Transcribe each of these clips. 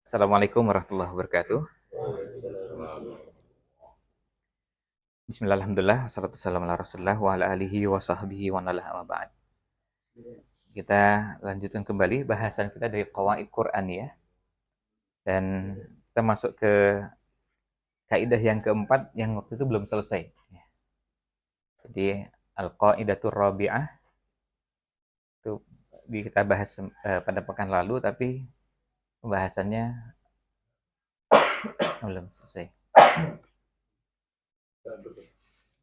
Assalamualaikum warahmatullahi wabarakatuh. Bismillah, alhamdulillah, wassalatu wassalamu ala rasulillah wa ala alihi wa sahbihi wa nalah amma ba'd. Kita lanjutkan kembali bahasan kita dari Qawaid Quran ya. Dan kita masuk ke kaidah yang keempat yang waktu itu belum selesai. Jadi Al-Qaidatur Rabi'ah itu kita bahas pada pekan lalu, tapi pembahasannya belum selesai.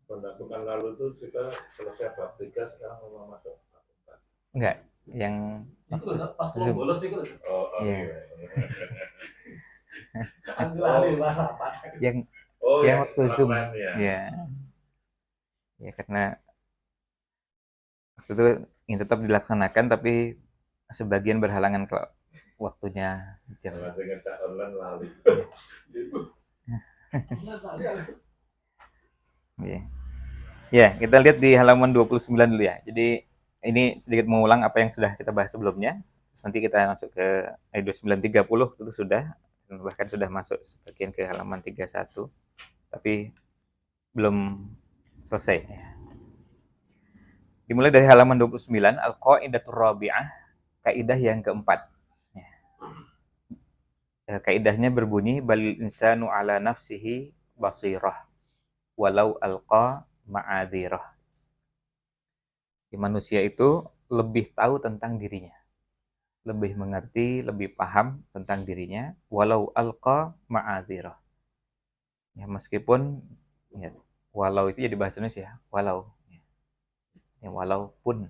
Pada pekan lalu tuh kita selesai bab 3, sekarang mau masuk bab 4. Enggak, yang Itu pas belum bolos itu. Iya. Yang waktu Zoom. Ya. Ya karena waktu itu yang tetap dilaksanakan, tapi sebagian berhalangan kalau waktunya jam. Ya, kita lihat di halaman 29 dulu ya. Jadi ini sedikit mengulang apa yang sudah kita bahas sebelumnya. Terus nanti kita masuk ke ayat 29 30 itu sudah, bahkan sudah masuk sebagian ke halaman 31. Tapi belum selesai ya. Dimulai dari halaman 29, Al-Qaidatur Rabi'ah, kaidah yang keempat. Kaidahnya berbunyi balil insanu ala nafsihi basirah walau alqa ma'adhirah. Manusia itu lebih tahu tentang dirinya, lebih mengerti, lebih paham tentang dirinya walau alqa ma'adhirah. Ya, meskipun ya, walau itu jadi bahasa Indonesia, walau. Ya, walaupun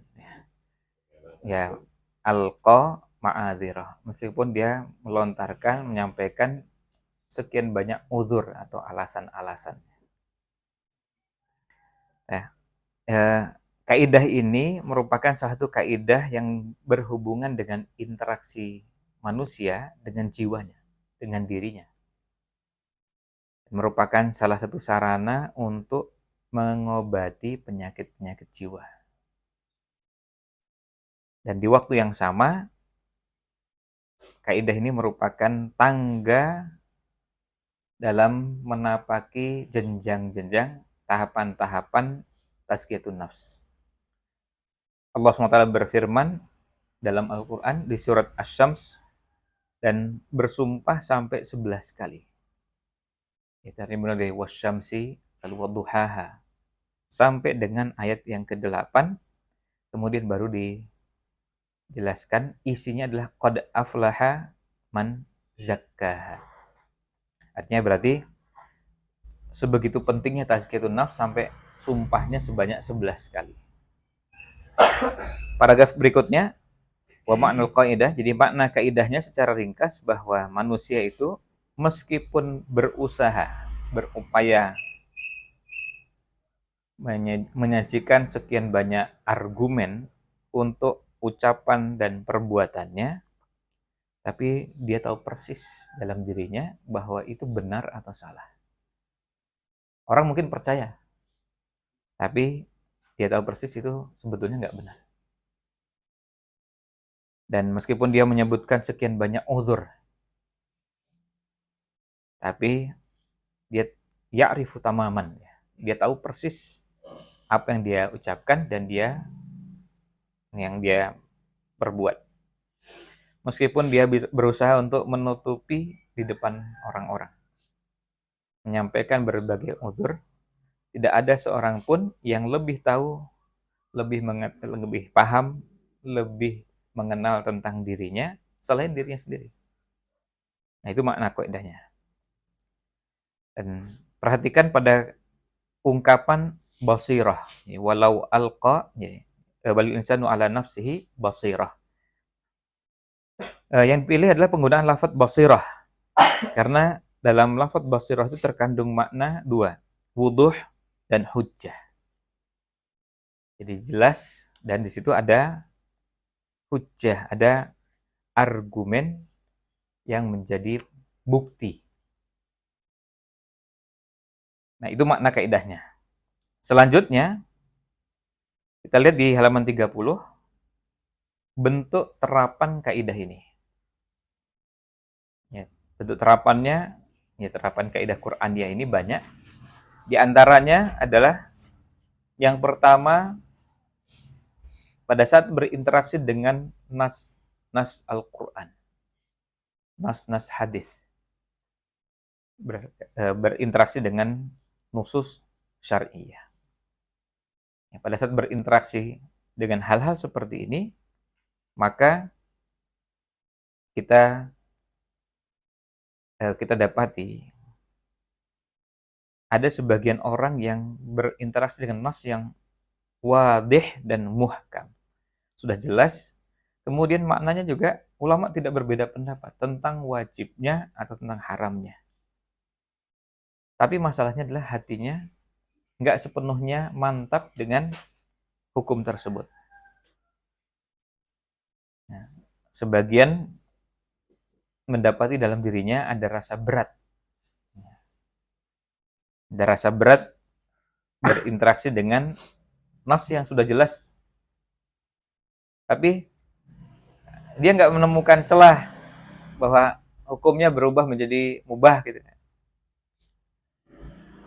ya alqa ma'adhirah, meskipun dia melontarkan, menyampaikan sekian banyak uzur atau alasan-alasan. Nah, kaidah ini merupakan salah satu kaidah yang berhubungan dengan interaksi manusia dengan jiwanya, dengan dirinya. Merupakan salah satu sarana untuk mengobati penyakit-penyakit jiwa. Dan di waktu yang sama, kaidah ini merupakan tangga dalam menapaki jenjang-jenjang, tahapan-tahapan tazkiyatun nafs. Allah SWT berfirman dalam Al-Quran di surat Asy-Syams dan bersumpah sampai 11 kali. Kita mulai dari wasyamsi lalu wadduhaha sampai dengan ayat yang ke-8, kemudian baru dijelaskan isinya adalah qad aflaha man zakkaha. Artinya berarti sebegitu pentingnya tazkiyatun nafs sampai sumpahnya sebanyak 11 kali. Paragraf berikutnya, wa ma'nul qaidah, jadi makna kaidahnya secara ringkas bahwa manusia itu meskipun berusaha, berupaya menyajikan sekian banyak argumen untuk ucapan dan perbuatannya, tapi dia tahu persis dalam dirinya bahwa itu benar atau salah. Orang mungkin percaya, tapi dia tahu persis itu sebetulnya nggak benar. Dan meskipun dia menyebutkan sekian banyak uzur, tapi dia ya'rifu tamaman, dia tahu persis apa yang dia ucapkan dan yang dia perbuat. Meskipun dia berusaha untuk menutupi di depan orang-orang, menyampaikan berbagai uzur, tidak ada seorang pun yang lebih tahu, lebih paham, lebih mengenal tentang dirinya selain dirinya sendiri. Nah, itu makna kaidahnya. Dan perhatikan pada ungkapan basirah, walau alqa, balil insanu ala nafsihi basirah. Yang dipilih adalah penggunaan lafadz basirah karena dalam lafadz basirah itu terkandung makna dua, wuduh dan hujjah. Jadi jelas, dan di situ ada hujjah, ada argumen yang menjadi bukti. Nah, itu makna kaidahnya. Selanjutnya, kita lihat di halaman 30, bentuk terapan kaidah ini. Ya, Bentuk terapannya, ya terapan kaidah Qur'aniyah ini banyak. Di antaranya adalah yang pertama, pada saat berinteraksi dengan nas Al-Quran, nas hadis, berinteraksi dengan nusus syariah. Ya, pada saat berinteraksi dengan hal-hal seperti ini, maka kita dapati ada sebagian orang yang berinteraksi dengan nas yang wadih dan muhkam, sudah jelas. Kemudian maknanya juga ulama tidak berbeda pendapat tentang wajibnya atau tentang haramnya. Tapi masalahnya adalah hatinya nggak sepenuhnya mantap dengan hukum tersebut. Nah, sebagian mendapati dalam dirinya ada rasa berat. Ada rasa berat berinteraksi dengan nas yang sudah jelas. Tapi dia nggak menemukan celah bahwa hukumnya berubah menjadi mubah gitu.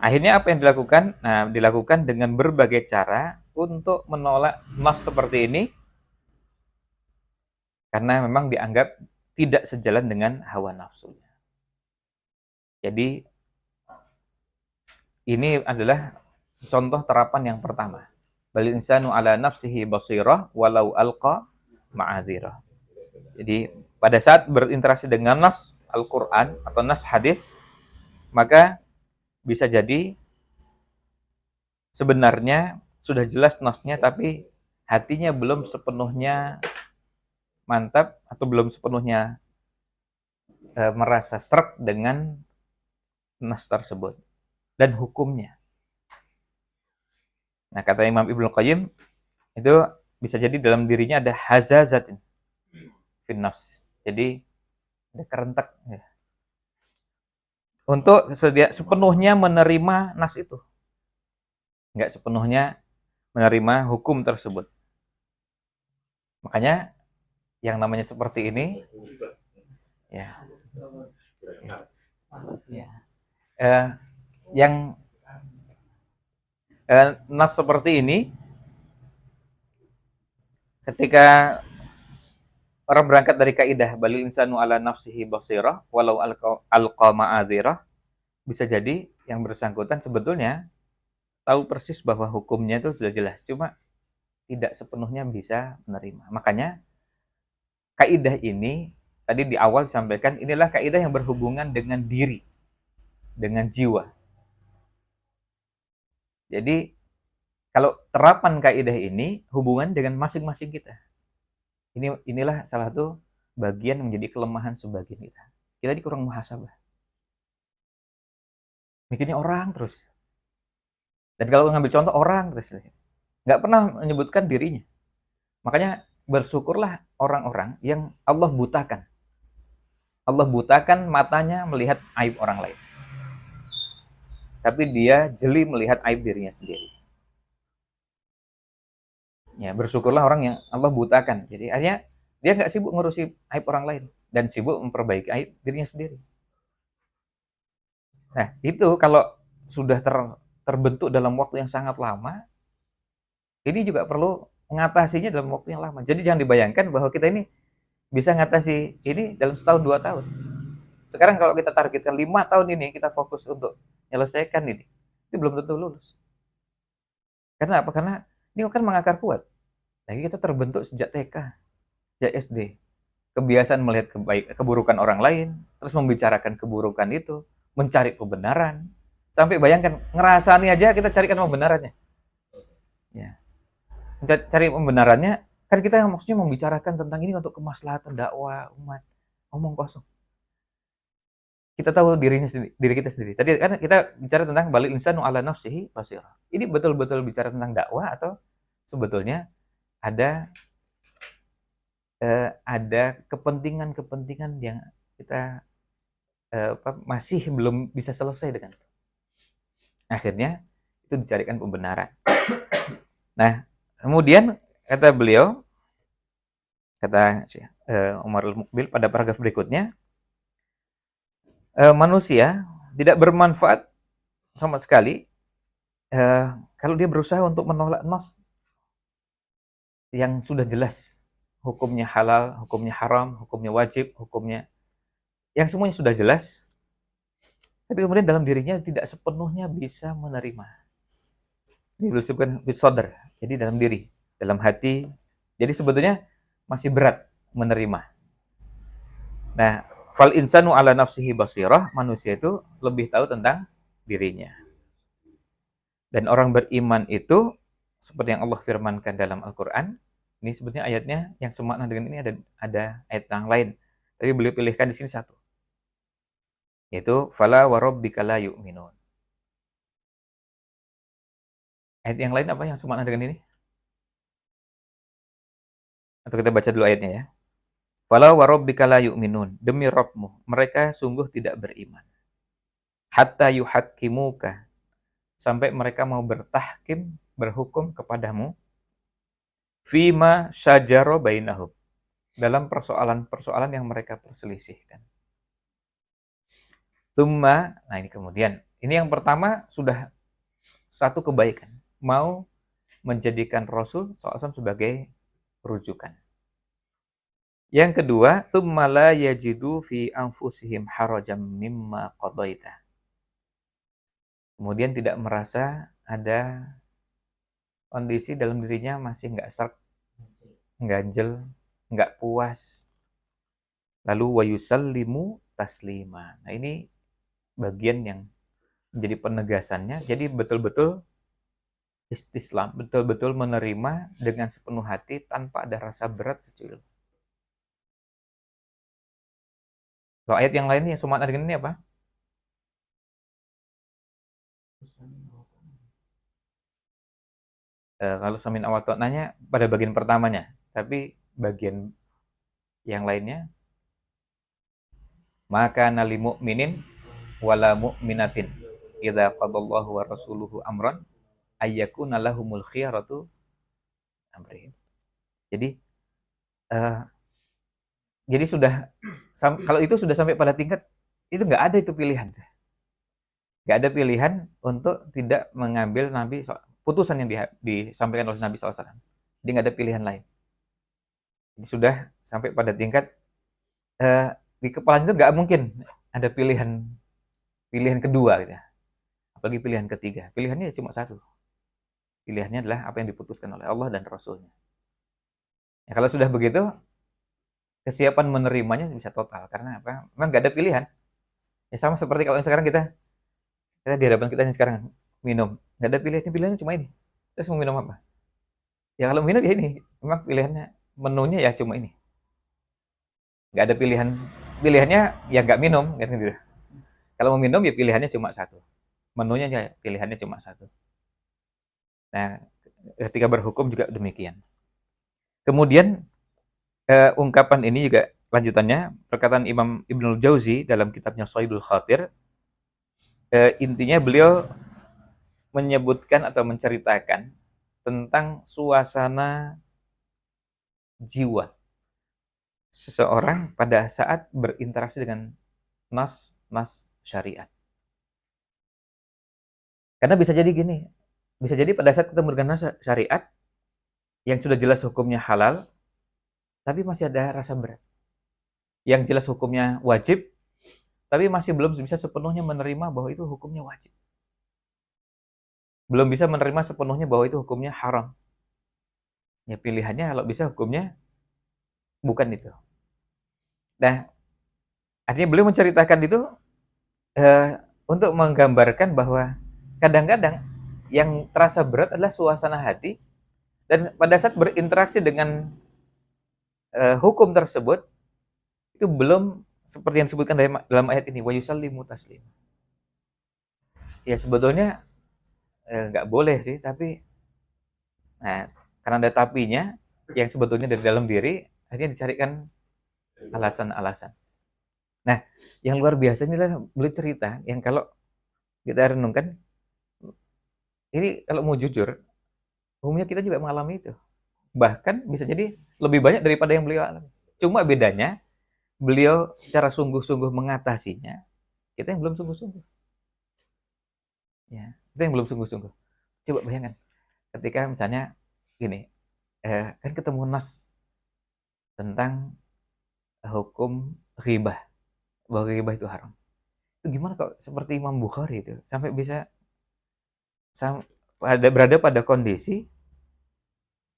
Akhirnya apa yang dilakukan? Nah, dilakukan dengan berbagai cara untuk menolak nas seperti ini karena memang dianggap tidak sejalan dengan hawa nafsunya. Jadi ini adalah contoh terapan yang pertama. Bal insanu ala nafsihi basirah walau alqa ma'adzirah. Jadi pada saat berinteraksi dengan nas Al-Qur'an atau nas hadis, maka bisa jadi sebenarnya sudah jelas nasnya tapi hatinya belum sepenuhnya mantap atau belum sepenuhnya merasa sreg dengan nas tersebut dan hukumnya. Nah, kata Imam Ibnu Qayyim, itu bisa jadi dalam dirinya ada hazazatin fin nafs. Jadi ada kerentak ya. Untuk sepenuhnya menerima nas itu. Enggak sepenuhnya menerima hukum tersebut. Makanya yang namanya seperti ini ya. Ya. Yang nas seperti ini ketika orang berangkat dari kaidah balil insanu ala nafsihi basirah walau alqa ma'adzirah, bisa jadi yang bersangkutan sebetulnya tahu persis bahwa hukumnya itu sudah jelas, cuma tidak sepenuhnya bisa menerima. Makanya kaidah ini tadi di awal disampaikan, inilah kaidah yang berhubungan dengan diri, dengan jiwa. Jadi kalau terapan kaidah ini hubungan dengan masing-masing kita. Inilah salah satu bagian menjadi kelemahan sebagian kita. Kita ini kurang muhasabah. Mikirnya orang terus. Dan kalau ngambil contoh orang terus. Nggak pernah menyebutkan dirinya. Makanya bersyukurlah orang-orang yang Allah butakan. Allah butakan matanya melihat aib orang lain. Tapi dia jeli melihat aib dirinya sendiri. Ya, bersyukurlah orang yang Allah butakan. Jadi akhirnya dia nggak sibuk ngurusi aib orang lain dan sibuk memperbaiki aib dirinya sendiri. Nah, itu kalau sudah terbentuk dalam waktu yang sangat lama, ini juga perlu mengatasinya dalam waktu yang lama. Jadi jangan dibayangkan bahwa kita ini bisa mengatasi ini dalam setahun 2 tahun. Sekarang kalau kita targetkan 5 tahun ini kita fokus untuk menyelesaikan ini, itu belum tentu lulus. Karena apa? Karena ini kan mengakar kuat. Lagi kita terbentuk sejak TK, sejak SD. Kebiasaan melihat keburukan orang lain, terus membicarakan keburukan itu, mencari kebenaran. Sampai bayangkan, ngerasani aja kita carikan pembenarannya. Ya. Cari pembenarannya, kan kita maksudnya membicarakan tentang ini untuk kemaslahatan dakwah umat. Ngomong kosong. Kita tahu diri kita sendiri. Tadi kan kita bicara tentang balil insanu ala nafsihi basirah. Ini betul-betul bicara tentang dakwah atau sebetulnya ada kepentingan-kepentingan yang kita masih belum bisa selesai dengan itu. Akhirnya itu dicarikan pembenaran. Nah, kemudian kata beliau, kata Umar Al-Muqbil pada paragraf berikutnya, manusia tidak bermanfaat sama sekali kalau dia berusaha untuk menolak nas yang sudah jelas hukumnya halal, hukumnya haram, hukumnya wajib, hukumnya yang semuanya sudah jelas, tapi kemudian dalam dirinya tidak sepenuhnya bisa menerima. Ini disebutkan bisodr, jadi dalam diri, dalam hati. Jadi sebetulnya masih berat menerima. Nah, fal insanu ala nafsihi basirah, manusia itu lebih tahu tentang dirinya. Dan orang beriman itu seperti yang Allah firmankan dalam Al-Qur'an, ini sebetulnya ayatnya yang semakna dengan ini ada ayat yang lain. Tapi beliau pilihkan di sini satu. Yaitu fala wa rabbika la yu'minun. Ayat yang lain apa yang semakna dengan ini? Atau kita baca dulu ayatnya ya. Fala wa rabbika la yu'minun. Demi Rabbmu, mereka sungguh tidak beriman. Hatta yuhakkimuka. Sampai mereka mau bertahkim, berhukum kepadamu. Fima syajaro bainahum. Dalam persoalan-persoalan yang mereka perselisihkan. Tsumma, nah ini kemudian. Ini yang pertama sudah satu kebaikan. Mau menjadikan Rasul SAW sebagai rujukan. Yang kedua, tsumma la yajidu fi anfusihim harajam mimma qadaita. Kemudian tidak merasa ada kondisi dalam dirinya masih nggak serk, ganjel, nggak puas. Lalu wa yusallimu taslima. Nah ini bagian yang menjadi penegasannya. Jadi betul-betul istislam, betul-betul menerima dengan sepenuh hati tanpa ada rasa berat secuil. Kalau ayat yang lain yang semakna dengan ini apa? Kalau samin awat nanya pada bagian pertamanya, tapi bagian yang lainnya maka nali mu'minin wala mu'minatin idza qadallahu wa rasuluhu amran ayyakuna lahumul khiyaratu amrihim. Jadi jadi sudah kalau itu sudah sampai pada tingkat itu nggak ada itu pilihan. Nggak ada pilihan untuk tidak mengambil Nabi putusan yang disampaikan oleh Nabi SAW. Jadi nggak ada pilihan lain. Jadi sudah sampai pada tingkat di kepala itu nggak mungkin ada pilihan kedua gitu ya. Apalagi pilihan ketiga. Pilihannya cuma satu. Pilihannya adalah apa yang diputuskan oleh Allah dan Rasulnya. Ya, kalau sudah begitu, kesiapan menerimanya bisa total. Karena apa? Memang nggak ada pilihan. Ya sama seperti kalau sekarang kita di hadapan kita ini sekarang minum. Nggak ada pilihan, pilihannya cuma ini. Terus mau minum apa? Ya kalau minum ya ini. Memang pilihannya, menunya ya cuma ini. Nggak ada pilihan. Pilihannya ya nggak minum. Gitu. Kalau mau minum ya pilihannya cuma satu. Menunya ya pilihannya cuma satu. Nah, ketika berhukum juga demikian. Kemudian ungkapan ini juga lanjutannya perkataan Imam Ibnul Jauzi dalam kitabnya Shaidul Khatir. Intinya beliau menyebutkan atau menceritakan tentang suasana jiwa seseorang pada saat berinteraksi dengan nas syariat. Karena bisa jadi gini, bisa jadi pada saat ketemu dengan nas syariat yang sudah jelas hukumnya halal, tapi masih ada rasa berat. Yang jelas hukumnya wajib, tapi masih belum bisa sepenuhnya menerima bahwa itu hukumnya wajib. Belum bisa menerima sepenuhnya bahwa itu hukumnya haram. Ya pilihannya kalau bisa hukumnya bukan itu. Nah, artinya beliau menceritakan itu untuk menggambarkan bahwa kadang-kadang yang terasa berat adalah suasana hati, dan pada saat berinteraksi dengan hukum tersebut itu belum seperti yang disebutkan dalam ayat ini, wa yusallimu taslim. Ya sebetulnya nggak boleh sih, tapi nah karena ada tapinya yang sebetulnya dari dalam diri, akhirnya dicarikan alasan-alasan. Nah, yang luar biasa ini adalah beliau cerita yang kalau kita renungkan, ini kalau mau jujur, umumnya kita juga mengalami itu. Bahkan bisa jadi lebih banyak daripada yang beliau alami. Cuma bedanya, beliau secara sungguh-sungguh mengatasinya, Kita yang belum sungguh-sungguh. Ya, kita yang belum sungguh-sungguh. Coba bayangkan, ketika misalnya gini, kan ketemu nas tentang hukum ghibah, bahwa ghibah itu haram. Itu gimana kok seperti Imam Bukhari itu sampai bisa berada pada kondisi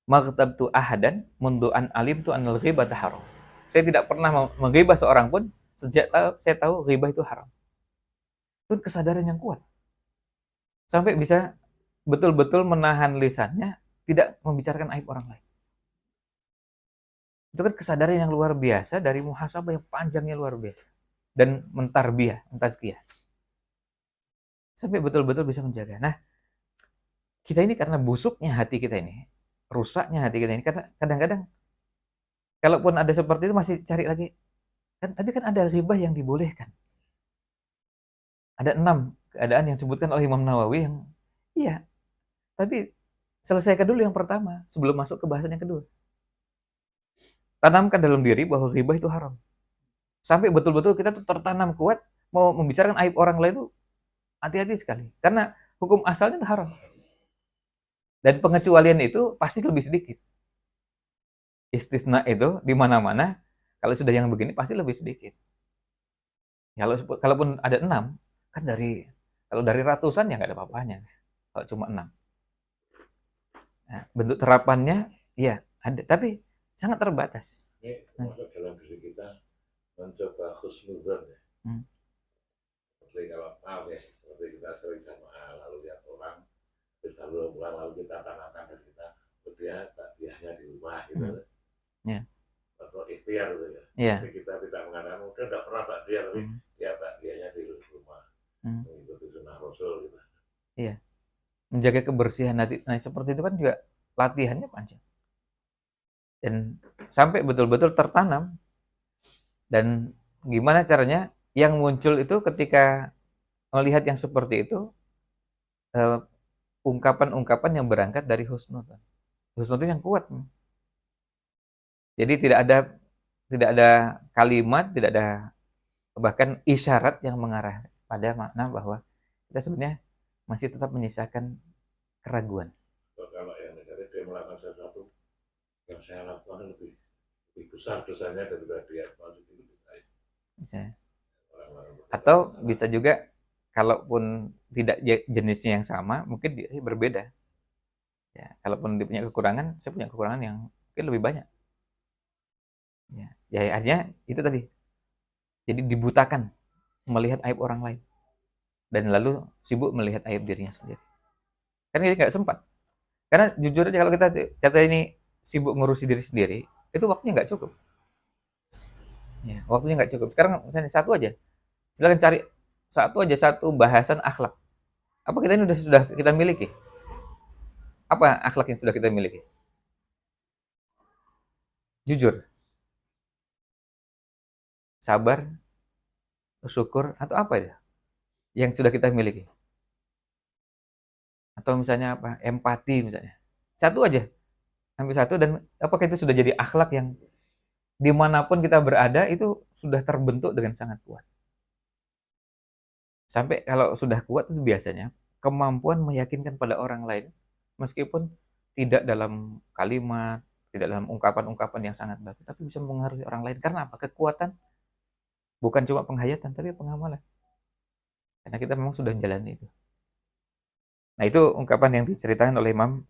maghtabtu ahadan mundu an alim tu anil ghibah haram. Saya tidak pernah menggibah seorang pun sejak saya tahu ghibah itu haram. Itu kesadaran yang kuat. Sampai bisa betul-betul menahan lisannya tidak membicarakan aib orang lain. Itu kan kesadaran yang luar biasa dari muhasabah yang panjangnya luar biasa. Dan mentarbiyah, mentazkiyah. Sampai betul-betul bisa menjaga. Nah, kita ini karena busuknya hati kita ini, rusaknya hati kita ini, karena kadang-kadang kalaupun ada seperti itu masih cari lagi. Kan tadi kan ada ribah yang dibolehkan. Ada 6 keadaan yang disebutkan oleh Imam Nawawi yang iya, tapi selesaikan dulu yang pertama sebelum masuk ke bahasan yang kedua. Tanamkan dalam diri bahwa ribah itu haram. Sampai betul-betul kita tuh tertanam kuat mau membicarakan aib orang lain itu hati-hati sekali. Karena hukum asalnya itu haram. Dan pengecualian itu pasti lebih sedikit. Istisna itu di mana-mana kalau sudah yang begini pasti lebih sedikit. Kalaupun ada 6, kan kalau dari ratusan ya nggak ada apa-apanya. Kalau cuma 6. Nah, bentuk terapannya ya ada, tapi sangat terbatas. Ini masuk dalam diri kita mencoba husnudzon ya. Seperti kalau maaf ya, seperti kita sering jamaah lalu lihat orang terus lalu kita tanamkan dan kita dia takbiahnya di rumah gitu. Ya. Atau ikhtiar gitu ya. Yeah. Tapi kita tidak mengatakan mungkin tidak pernah takbiah tapi dia takbiahnya di rumah. Mengikuti sunnah Rasul gitu. Iya. Menjaga kebersihan hati. Nah, seperti itu kan juga latihannya panjang. Dan sampai betul-betul tertanam. Dan gimana caranya? Yang muncul itu ketika melihat yang seperti itu, ungkapan-ungkapan yang berangkat dari husnudzon. Husnudzon yang kuat. Jadi tidak ada kalimat, tidak ada bahkan isyarat yang mengarah pada makna bahwa kita sebenarnya masih tetap menyisakan keraguan. Kalau yang negatif dia melakukan sesuatu yang saya lakukan lebih besar dosanya daripada dia masuk itu bisa. Atau bisa juga kalaupun tidak jenisnya yang sama, mungkin dia berbeda. Ya, kalaupun dia punya kekurangan, saya punya kekurangan yang mungkin lebih banyak. Ya akhirnya itu tadi. Jadi dibutakan melihat aib orang lain. Dan lalu sibuk melihat aib dirinya sendiri. Kan ini nggak sempat. Karena jujur aja kalau kita kata ini sibuk ngurusi diri sendiri, itu waktunya nggak cukup. Ya, waktunya nggak cukup. Sekarang misalnya satu aja. Silakan cari satu bahasan akhlak. Apa kita ini sudah kita miliki? Apa akhlak yang sudah kita miliki? Jujur. Sabar, bersyukur, atau apa ya? Yang sudah kita miliki. Atau misalnya apa? Empati misalnya. Satu aja. Ambil satu dan apakah itu sudah jadi akhlak yang dimanapun kita berada itu sudah terbentuk dengan sangat kuat. Sampai kalau sudah kuat itu biasanya kemampuan meyakinkan pada orang lain meskipun tidak dalam kalimat, tidak dalam ungkapan-ungkapan yang sangat bagus, tapi bisa mempengaruhi orang lain. Karena apa? Kekuatan bukan cuma penghayatan, tapi pengamalan. Karena kita memang sudah menjalani itu. Nah, itu ungkapan yang diceritakan oleh Imam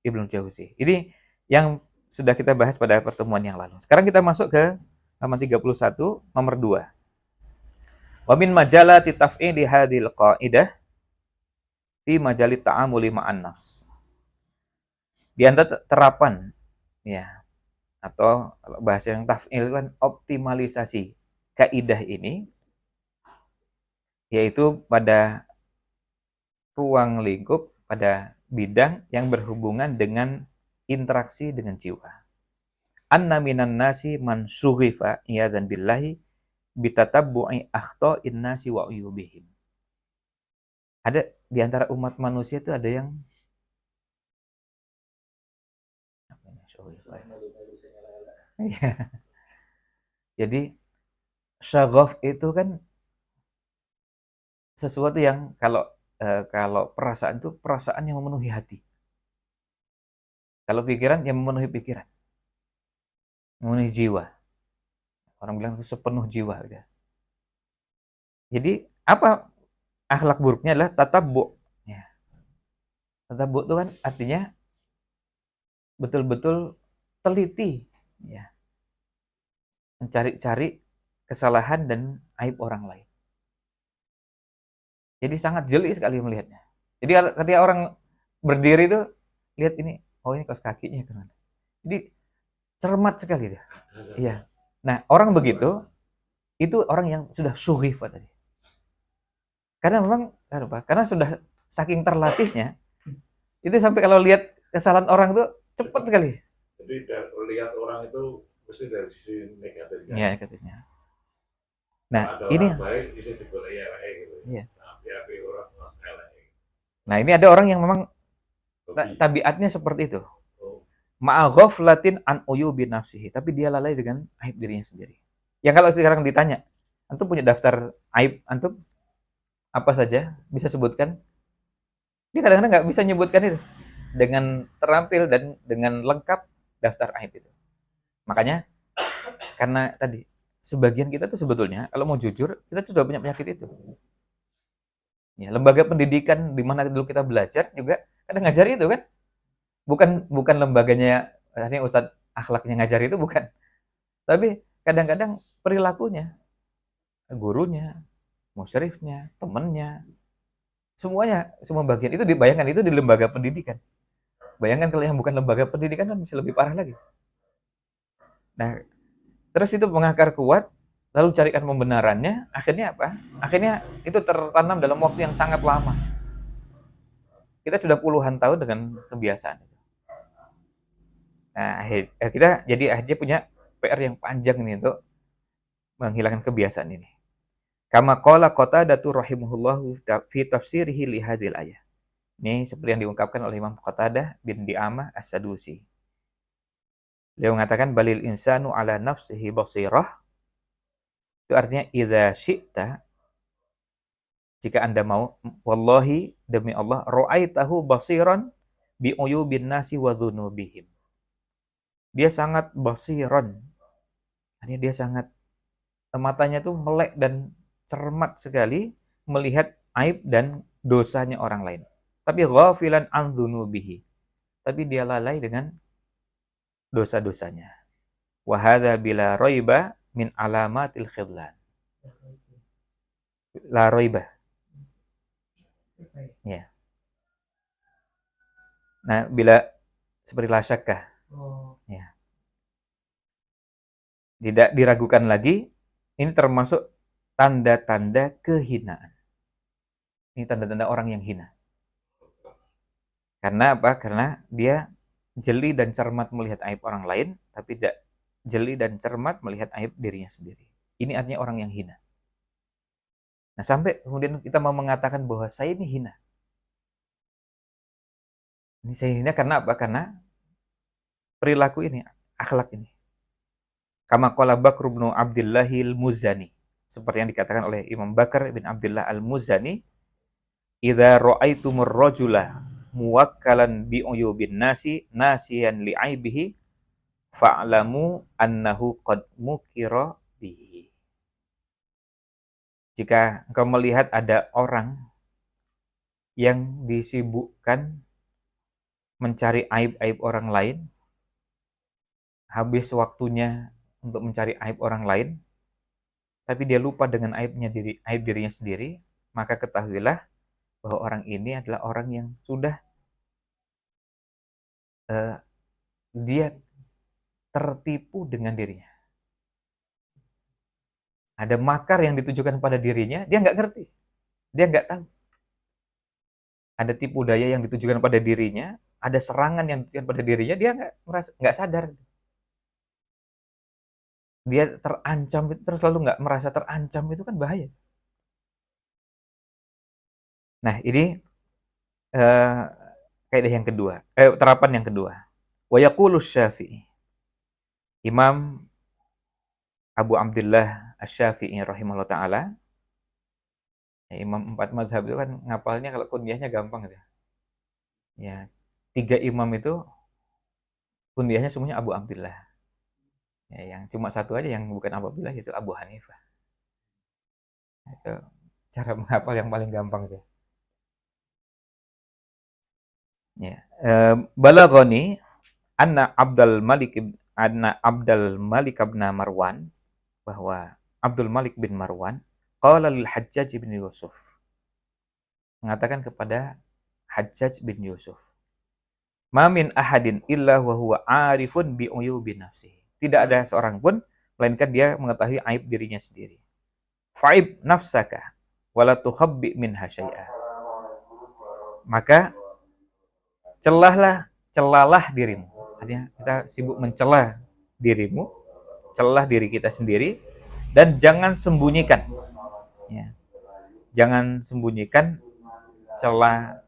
Ibnu Jauzi. Ini yang sudah kita bahas pada pertemuan yang lalu. Sekarang kita masuk ke halaman 31, nomor 2. Wa min majalati taf'ili hadhil qa'idah fi majalit ta'amuli ma'an nafs. Di antara terapan ya atau bahasa yang taf'il kan optimalisasi kaidah ini yaitu pada ruang lingkup pada bidang yang berhubungan dengan interaksi dengan jiwa. Anna minan nasi man syughifa iyadzan billahi bitatabbu'i akhta'in nasi wa uyubihim. Ada di antara umat manusia itu ada yang Jadi syaghaf itu kan sesuatu yang kalau perasaan itu perasaan yang memenuhi hati. Kalau pikiran yang memenuhi pikiran, memenuhi jiwa. Orang bilang itu sepenuh jiwa gitu. Jadi apa akhlak buruknya adalah tatabbu. Ya. Tatabbu itu kan artinya betul-betul teliti, ya, mencari-cari kesalahan dan aib orang lain. Jadi sangat jeli sekali melihatnya. Jadi ketika orang berdiri itu lihat ini, oh ini kaos kakinya kemana. Jadi cermat sekali dia. Iya. Nah orang begitu itu orang yang sudah syuhif tadi. Karena memang karena sudah saking terlatihnya itu sampai kalau lihat kesalahan orang itu cepat sekali. Jadi lihat orang itu mesti dari sisi negatifnya. Iya, negatifnya. Nah, ada ini orang baik bisa digolek gitu. Iya. Sampai orang elek. Nah, ini ada orang yang memang tabiatnya seperti itu. Ma'a ghaflatin an uyubi nafsihi, tapi dia lalai dengan aib dirinya sendiri. Yang kalau sekarang ditanya, antum punya daftar aib antum apa saja? Bisa sebutkan? Dia kadang-kadang nggak bisa nyebutkan itu dengan terampil dan dengan lengkap daftar aib itu. Makanya karena tadi sebagian kita tuh sebetulnya kalau mau jujur kita tuh sudah punya penyakit itu. Ya, lembaga pendidikan di mana dulu kita belajar juga kadang ngajari itu kan. Bukan lembaganya artinya ustadz akhlaknya ngajari itu bukan. Tapi kadang-kadang perilakunya, gurunya, musyrifnya, temennya, semuanya, semua bagian itu dibayangkan itu di lembaga pendidikan. Bayangkan kalau yang bukan lembaga pendidikan kan bisa lebih parah lagi. Nah, terus itu mengakar kuat, lalu carikan pembenarannya, akhirnya apa? Akhirnya itu tertanam dalam waktu yang sangat lama. Kita sudah puluhan tahun dengan kebiasaan. Nah, kita jadi akhirnya punya PR yang panjang ini untuk menghilangkan kebiasaan ini. Kama qala Qatadah rahimahullahu fi tafsirihi li hadhil ayah. Ini seperti yang diungkapkan oleh Imam Qatadah bin Di'amah As-Sadusi. Beliau mengatakan balil insanu ala nafsihi basirah. Itu artinya idza syi'ta, jika Anda mau, wallahi demi Allah, ra'aitahu basiran bi uyubin nasi wa dzunubihim. Dia sangat basiran. Artinya dia sangat matanya tuh melek dan cermat sekali melihat aib dan dosanya orang lain. Tapi ghafilan an dzunubihi. Tapi dia lalai dengan dosa-dosanya. Wa hadza bila raiba min alamatil khidlan. La raiba. Ya. Nah, bila seperti la syakkah. Ya. Tidak diragukan lagi, ini termasuk tanda-tanda kehinaan. Ini tanda-tanda orang yang hina. Karena apa? Karena dia jeli dan cermat melihat aib orang lain, tapi tidak jeli dan cermat melihat aib dirinya sendiri. Ini artinya orang yang hina. Nah, sampai kemudian kita mau mengatakan bahwa saya ini hina. Ini saya hina karena apa? Karena perilaku ini, akhlak ini. Kama qala Bakr bin Abdullah al-Muzani. Seperti yang dikatakan oleh Imam Bakar bin Abdullah al-Muzani, "Idza ra'aitumur rajula muwakkalan bi uyubin nasi nasiyan li aibihi fa'lamu annahu qad mukira bihi." Jika engkau melihat ada orang yang disibukkan mencari aib-aib orang lain, habis waktunya untuk mencari aib orang lain, tapi dia lupa dengan aib dirinya sendiri, maka ketahuilah bahwa orang ini adalah orang yang sudah dia tertipu dengan dirinya. Ada makar yang ditujukan pada dirinya, dia nggak ngerti, dia nggak tahu. Ada tipu daya yang ditujukan pada dirinya, ada serangan yang ditujukan pada dirinya, dia nggak sadar. Dia terancam, terus lalu nggak merasa terancam, itu kan bahaya. Nah, ini kaidah yang kedua, terapan yang kedua. Wa yaqulu Syafi'i. Imam Abu Abdullah Asy-Syafi'i rahimahullah taala Ya, imam 4 mazhab itu kan ngapalnya kalau kunyahnya gampang gitu. Ya, 3 imam itu kunyahnya semuanya Abu Abdillah. Ya, yang cuma satu aja yang bukan Abu Abdillah itu Abu Hanifah. Itu cara menghafal yang paling gampang itu. Ya. Balaghani anna Abdul Malik bin Marwan, bahwa Abdul Malik bin Marwan qala lil Hajjaj bin Yusuf, mengatakan kepada Hajjaj bin Yusuf, ma min ahadin illa wa huwa arifun bi uyubi nafsihi. Tidak ada seorang pun melainkan dia mengetahui aib dirinya sendiri. Fa'ib nafsaka wala tukhabbi minha syai'a. Maka celalah dirimu. Artinya kita sibuk mencela dirimu, celah diri kita sendiri, dan jangan sembunyikan. Ya. Jangan sembunyikan celah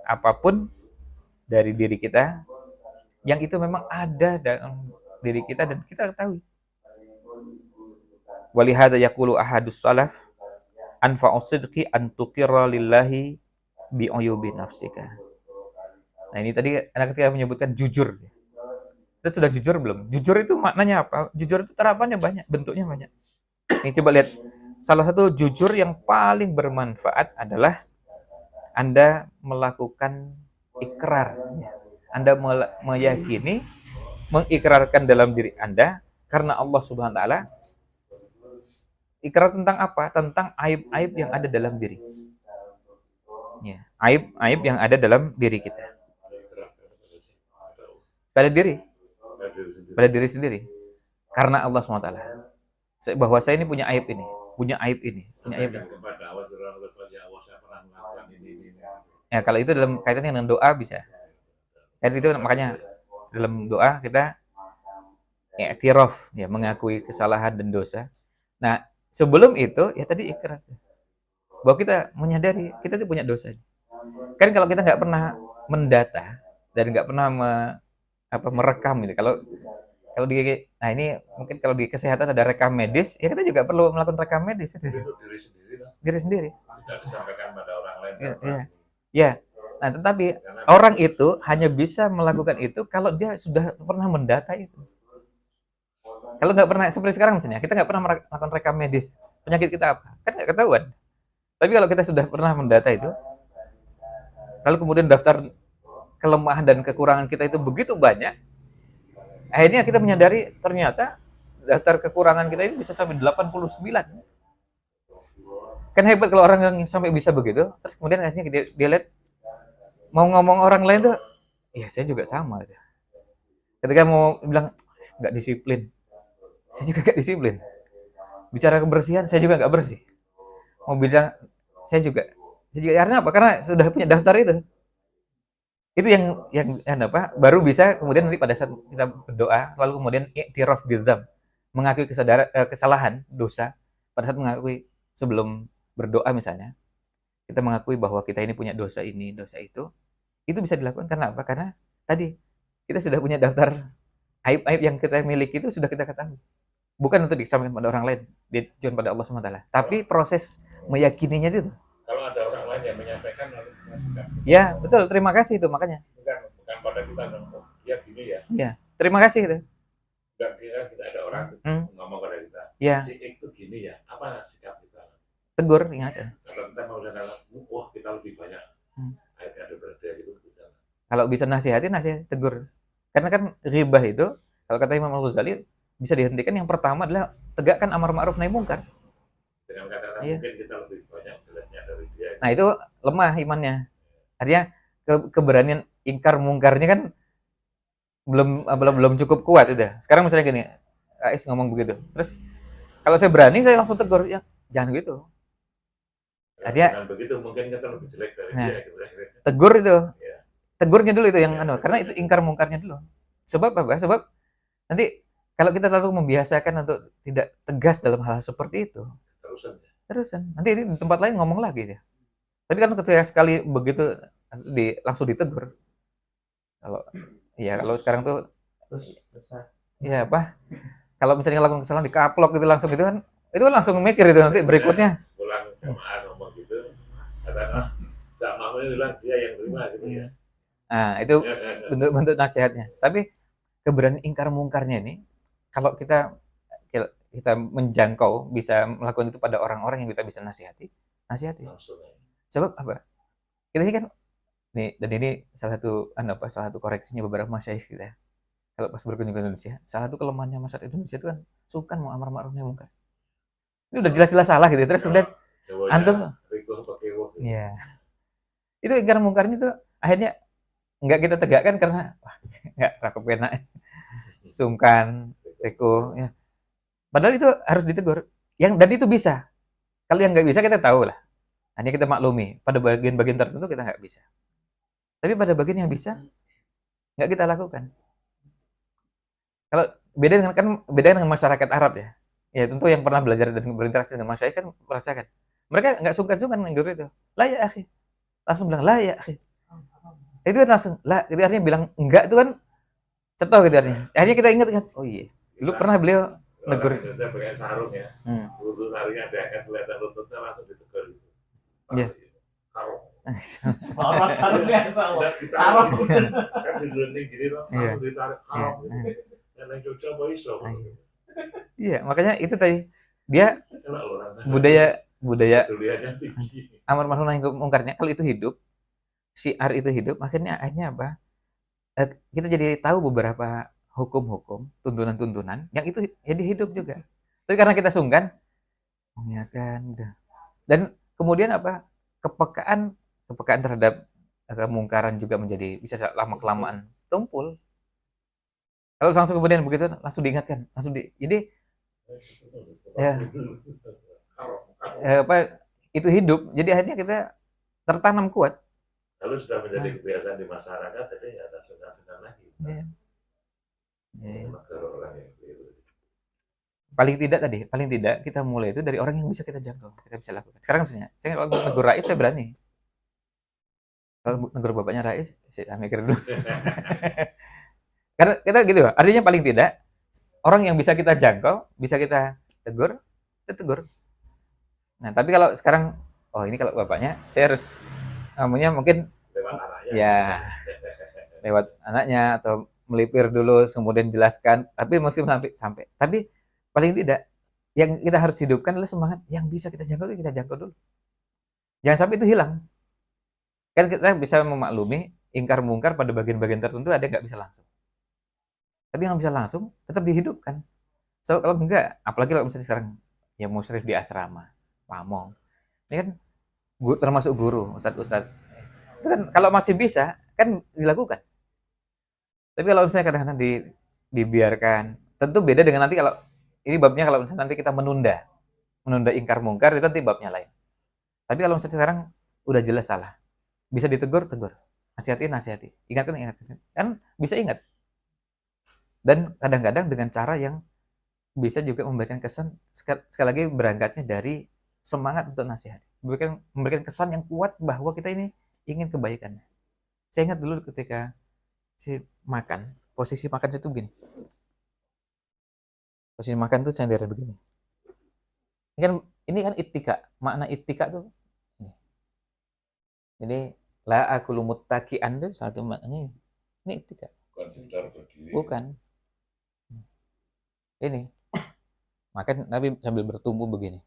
apapun dari diri kita yang itu memang ada dalam diri kita dan kita ketahui. Walihada yaqulu ahadus salaf anfa'us sidqi an tuqirra lillahi bi uyubi nafsika. Nah, ini tadi anak ketika menyebutkan jujur. Kita sudah jujur belum? Jujur itu maknanya apa? Jujur itu terapannya banyak, bentuknya banyak. Ini coba lihat. Salah satu jujur yang paling bermanfaat adalah Anda melakukan ikrar. Anda meyakini, mengikrarkan dalam diri Anda karena Allah Subhanahu wa taala. Ikrar tentang apa? Tentang aib-aib yang ada dalam diri. Ya, aib-aib yang ada dalam diri kita. Pada diri sendiri. Karena Allah SWT. Bahwa saya ini punya aib ini, punya aib ini. Ya, kalau itu dalam kaitannya dengan doa bisa. Dan itu makanya dalam doa kita i'tiraf, ya, mengakui kesalahan dan dosa. Nah, sebelum itu ya tadi ikrar. Bahwa kita menyadari kita itu punya dosa. Kan kalau kita nggak pernah mendata dan nggak pernah merekam gitu. Kalau di, nah ini mungkin kalau di kesehatan ada rekam medis, ya kita juga perlu melakukan rekam medis itu. Diri sendiri. Tidak disampaikan pada orang lain. Ya. Nah, tetapi orang itu hanya bisa melakukan itu kalau dia sudah pernah mendata itu. Kalau nggak pernah, seperti sekarang misalnya, kita nggak pernah melakukan rekam medis penyakit kita apa, kan nggak ketahuan. Tapi kalau kita sudah pernah mendata itu, lalu kemudian daftar kelemahan dan kekurangan kita itu begitu banyak, akhirnya kita menyadari ternyata daftar kekurangan kita ini bisa sampai 89. Kan hebat kalau orang yang sampai bisa begitu, terus kemudian akhirnya dia lihat, mau ngomong orang lain tuh, ya saya juga sama. Ketika mau bilang, nggak disiplin, saya juga nggak disiplin. Bicara kebersihan, saya juga nggak bersih. Mau bilang, saya juga. Karena apa? Karena sudah punya daftar itu. Itu yang apa? Baru bisa kemudian nanti pada saat kita berdoa, lalu kemudian i'tiraf bidzam, mengakui kesalahan, dosa. Pada saat mengakui sebelum berdoa misalnya, kita mengakui bahwa kita ini punya dosa ini, dosa itu bisa dilakukan karena apa? Karena tadi kita sudah punya daftar aib-aib yang kita miliki, itu sudah kita ketahui. Bukan untuk disampaikan pada orang lain, ditujukan pada Allah SWT. Tapi proses meyakininya itu. Kalau ada orang lain yang menyampaikan, lalu mengasihkan. Ya, betul. Terima kasih itu makanya. Bukan pada kita, dia gini ya. Ya, terima kasih itu. Enggak kira kita ada orang ngomong pada kita. Ya. Si X itu gini ya. Apa sikap kita? Tegur, ingat. Kalau kita mau dengar, wah kita lebih banyak. Akhirnya ada berarti gitu bisa. Kalau bisa nasihatin, tegur. Karena kan ghibah itu, kalau kata Imam Al-Ghazali, bisa dihentikan yang pertama adalah tegakkan amar ma'ruf nahi munkar. Dengan kata-kata mungkin kita lebih banyak jeleknya dari dia. Nah, itu lemah imannya. Artinya keberanian ingkar mungkarnya kan belum cukup kuat itu. Sekarang misalnya gini, Ais ngomong begitu. Terus kalau saya berani, saya langsung tegur, ya jangan gitu. Artinya dengan begitu mungkin kita lebih jelek dari dia gitu. Tegur itu. Ya. Tegurnya dulu itu yang karena itu ingkar mungkarnya dulu. Sebab apa? Sebab nanti kalau kita terlalu membiasakan untuk tidak tegas dalam hal seperti itu, terusan. Nanti di tempat lain ngomong lagi dia. Tapi kan ketika sekali begitu langsung ditegur. Kalau sekarang tuh ya apa? Kalau misalnya lakukan kesalahan dikaplok gitu langsung gitu kan, itu kan langsung mikir itu nanti berikutnya. Pulang jamaah ngomong gitu. katakan sama ini bilang dia yang terima gitu ya. Nah, itu bentuk-bentuk nasihatnya. Tapi keberanian ingkar mungkarnya ini, kalau kita menjangkau bisa melakukan itu pada orang-orang yang kita bisa nasihati. Langsung ya. Sebab apa? Kita ini kan nih, dan ini salah satu koreksinya beberapa masyayikh kita. Kalau pas berkunjung ke Indonesia, salah satu kelemahannya masyarakat Indonesia itu kan sungkan mau amar ma'ruf nahi munkar. Ini udah jelas-jelas salah gitu. Terus kemudian antum ya. Itu ingkar mungkarnya tuh akhirnya nggak kita tegakkan karena wah, nggak rakep enak. Sungkan, riko ya. Padahal itu harus ditegur. Dan itu bisa. Kalau yang nggak bisa kita tahu lah. Hanya kita maklumi. Pada bagian-bagian tertentu kita nggak bisa. Tapi pada bagian yang bisa, nggak kita lakukan. Kalau beda dengan masyarakat Arab ya. Ya tentu yang pernah belajar dan berinteraksi dengan masyarakat kan merasakan. Mereka nggak sungkan-sungkan menegur itu. La ya akhi. Langsung bilang la ya akhi. Itu kan langsung la. Itu artinya bilang enggak itu kan cetoh gitu artinya. Akhirnya kita ingat kan. Oh iya. Dulu pernah beliau negur. Indonesia pakai sarung ya. Lutut sarungnya diangkat kelihatan lututnya langsung ditegur gitu. Iya. Orang sarungnya sama. Sarung. Kan didulungi gini loh. Langsung ditarik haram. Yang Jogja apa iso. Iya, makanya itu tadi dia budaya amar ma'ruf nahi mungkarnya kalau itu hidup, syiar itu hidup, akhirnya apa? Kita jadi tahu beberapa hukum-hukum, tuntunan-tuntunan yang itu jadi hidup juga. Tapi karena kita sungkan mengingatkan gitu. Dan kemudian apa? Kepekaan terhadap kemungkaran juga menjadi bisa lama kelamaan tumpul. Kalau langsung kemudian begitu langsung diingatkan, jadi ya itu hidup. Jadi akhirnya kita tertanam kuat. Lalu sudah menjadi kebiasaan di masyarakat, jadi ya ada sungkan-sungkan lagi. Paling tidak kita mulai itu dari orang yang bisa kita jangkau, kita bisa lakukan. Sekarang misalnya, saya kalau negur Rais saya berani. Kalau negur bapaknya Rais, saya mikir dulu. Karena kita gitu, artinya paling tidak orang yang bisa kita jangkau, bisa kita tegur, kita tegur. Nah, tapi kalau sekarang, oh ini kalau bapaknya, saya harus mungkin lewat anaknya. Ya, lewat anaknya atau melipir dulu, kemudian jelaskan. Tapi mesti sampai. Tapi paling tidak yang kita harus hidupkan adalah semangat yang bisa kita jangkau dulu. Jangan sampai itu hilang. Kan kita bisa memaklumi ingkar mungkar pada bagian-bagian tertentu ada nggak bisa langsung. Tapi yang bisa langsung tetap dihidupkan. So kalau enggak, apalagi kalau misalnya sekarang yang musyrif di asrama, pamong, ini kan termasuk guru, ustadz. Itu kan kalau masih bisa kan dilakukan. Tapi kalau misalnya kadang-kadang dibiarkan, tentu beda dengan nanti kalau ini babnya kalau misalnya nanti kita menunda ingkar mungkar itu nanti babnya lain. Tapi kalau misalnya sekarang udah jelas salah, bisa ditegur, nasihati, ingatkan, kan bisa ingat. Dan kadang-kadang dengan cara yang bisa juga memberikan kesan, sekali lagi berangkatnya dari semangat untuk nasihat, memberikan kesan yang kuat bahwa kita ini ingin kebaikannya. Saya ingat dulu ketika si makan, posisi makan saya tuh begini. Posisi makan tuh saya begini. Ini kan ittika, makna ittika tuh. Jadi la akulu muttaqian tuh satu maknanya. Ini ittika. Bukan. Ini makan Nabi sambil bertumbuh begini.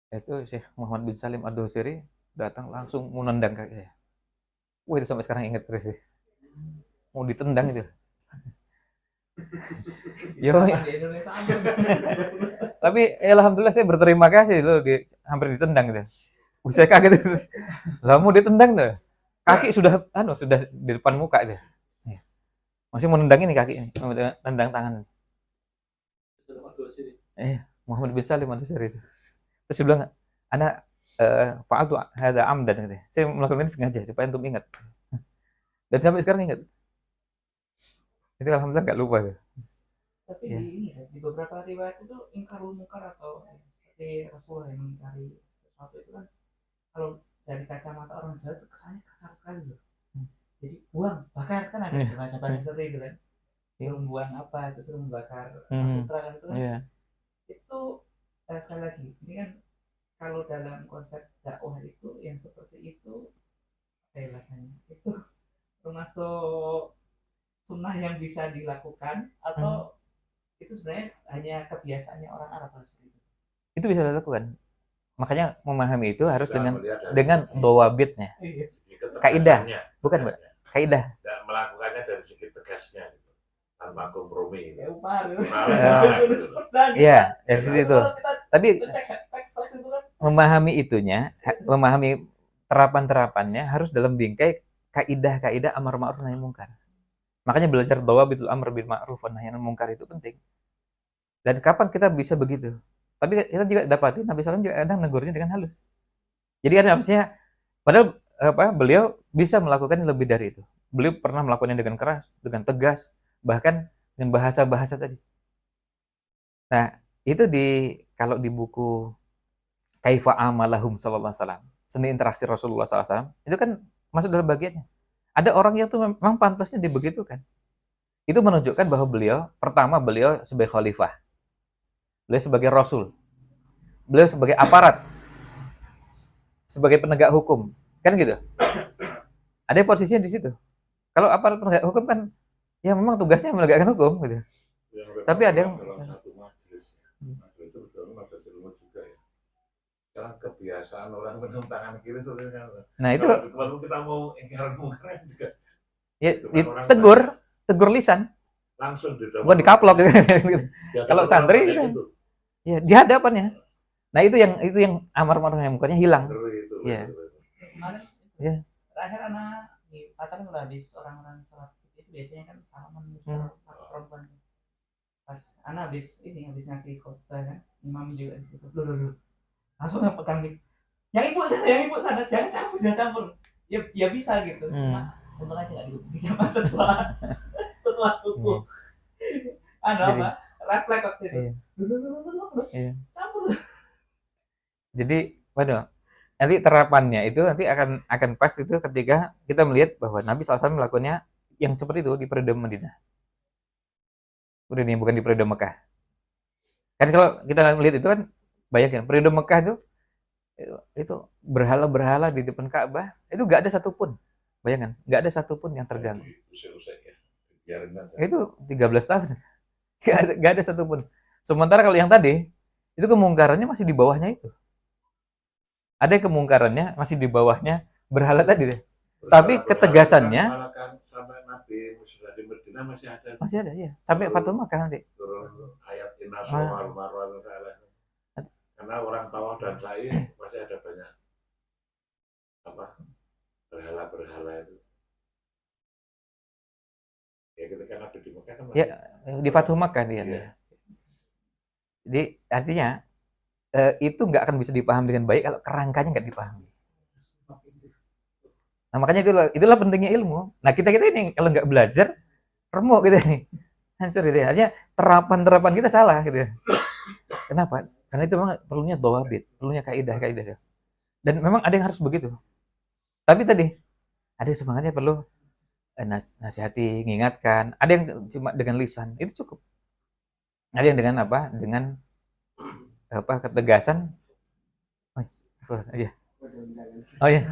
Itu Syekh Muhammad bin Salim Ad-Dosiri datang langsung menendang kaki saya. Wah itu sampai sekarang ingat terus sih. Mau ditendang itu. Yo. Tapi alhamdulillah saya berterima kasih loh hampir ditendang gitu. Saya kaget terus. Lah mau ditendang deh. Kaki sudah di depan muka itu. Masih mau nendang ini kaki ini, nendang tangan. Muhammad bin Salim Ad-Dosiri itu. Terus dia bilang, "Ana fa'altu hadza amdan," gitu. Saya melakukan ini sengaja supaya antum ingat. Dan sampai sekarang ingat. Itu alhamdulillah enggak lupa tuh. Tapi ini di beberapa riwayat itu ingkarul mungkar atau seperti Rasulullah yang mengingkari sesuatu itu kan kalau dari kacamata orang Jawa itu kesannya kasar sekali loh. Jadi buang, bakar kan ada bahasa-bahasa seperti itu kan. Suruh buang apa, itu suruh membakar sutra kan itu kan. Itu sekali lagi, ini kan kalau dalam konsep dakwah itu yang seperti itu rasanya itu termasuk sunnah yang bisa dilakukan atau itu sebenarnya hanya kebiasaannya orang Arab seperti itu? Itu bisa dilakukan. Makanya memahami itu harus Kita dengan melihat dari dengan segi dawabitnya. Kaidah. ketegasannya, Bukan, Mbak. Kaidah. dan melakukannya dari segi tegasnya gitu. Tanpa kompromi gitu. Ya Umar. Iya, dari situ itu. Tapi memahami itunya, memahami terapan-terapannya harus dalam bingkai kaidah-kaidah amar ma'ruf nahi munkar. Makanya belajar dawabitul amr bil ma'ruf wa nahi munkar itu penting. Dan kapan kita bisa begitu? Tapi kita juga dapati Nabi SAW juga kadang negurnya dengan halus. Jadi kan harusnya, padahal beliau bisa melakukan lebih dari itu. Beliau pernah melakukannya dengan keras, dengan tegas, bahkan dengan bahasa-bahasa tadi. Nah, itu kalau di buku Kaifa Amalahum sallallahu alaihi wasallam, seni interaksi Rasulullah SAW, itu kan masuk dalam bagiannya. Ada orang yang tuh memang pantasnya dibegitukan. Itu menunjukkan bahwa beliau sebagai khalifah, beliau sebagai rasul, beliau sebagai aparat, sebagai penegak hukum, kan gitu. Ada posisinya di situ. Kalau aparat penegak hukum kan, ya memang tugasnya menegakkan hukum, gitu. Tapi ada yang dalam satu majelis itu betul majelis ilmu juga ya. Karena kebiasaan orang menem tangan kiri sebenarnya. Nah itu kalau kita mau ingkar mungkar juga. Ya, tegur lisan. Langsung bukan dikaplok gitu. Ya, kalau santri gitu. Ya di hadapannya. Nah itu yang amar ma'ruf nahi munkarnya hilang. Iya. Ya. Terakhir anak di Patar kalau habis orang-orang sholat itu biasanya kan salaman perempuan. Pas anak habis ngasih khotbah kan, imam juga di situ. Loh. Langsung pegang nih. Yang ibu sana jangan campur. Ya bisa gitu. Cuma untung aja nggak duduk di zaman tetua suku. Apa? Refleks waktu itu. Iya. Campur. Jadi, waduh, nanti terapannya itu nanti akan pas itu ketika kita melihat bahwa Nabi SAW melakukannya yang seperti itu di periode Madinah. Udah nih, bukan di periode Mekah. Kan kalau kita melihat itu kan, bayangkan periode Mekah itu berhala-berhala di depan Ka'bah itu nggak ada satupun. Bayangkan, nggak ada satupun yang terganggu. Itu 13 tahun. Nggak ada satupun. Sementara kalau yang tadi, itu kemungkarannya masih di bawahnya itu. Ada kemungkarannya masih di bawahnya berhala tadi deh. Tapi ketegasannya sampai Nabi sudah di Madinah masih ada ya. Sampai Fatul Makkah nanti. Turun ayat Inna Somal Marwan karena orang Tawaf dan Sa'i masih ada banyak berhala itu. Ya ketika Nabi di Mekah kan masih di Fatul Makkah dia. Iya. Jadi artinya itu nggak akan bisa dipahami dengan baik kalau kerangkanya nggak dipahami. Nah makanya itulah pentingnya ilmu. Nah kita ini kalau nggak belajar remuk gitu nih, hancur gitu. Artinya terapan kita salah gitu. Kenapa? Karena itu memang perlunya dawabit, perlunya kaidah. Dan memang ada yang harus begitu. Tapi tadi ada semangatnya perlu nasihati, mengingatkan. Ada yang cuma dengan lisan itu cukup. Ada yang dengan apa? Dengan ketegasan. Oh iya.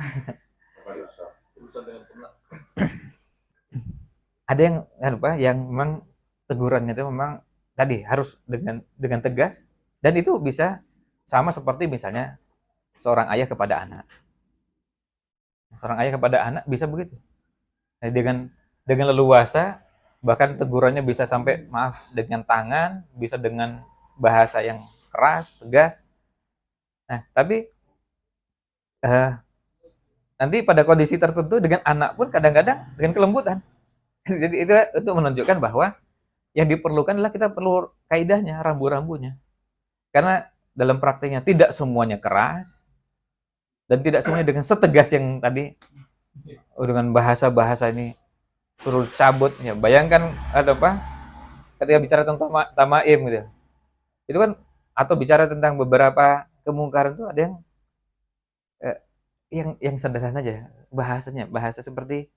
Ada yang memang tegurannya itu memang tadi harus dengan tegas, dan itu bisa sama seperti misalnya seorang ayah kepada anak. Seorang ayah kepada anak bisa begitu. Nah, dengan leluasa, bahkan tegurannya bisa sampai maaf dengan tangan, bisa dengan bahasa yang keras, tegas. Nah, tapi nanti pada kondisi tertentu dengan anak pun kadang-kadang dengan kelembutan. Jadi itu untuk menunjukkan bahwa yang diperlukan adalah kita perlu kaidahnya, rambu-rambunya. Karena dalam prakteknya tidak semuanya keras dan tidak semuanya dengan setegas yang tadi dengan bahasa-bahasa ini suruh cabut ya. Bayangkan ada apa? Ketika bicara tentang tamaim gitu. Itu kan atau bicara tentang beberapa kemungkaran itu ada yang sederhana aja bahasanya, bahasa seperti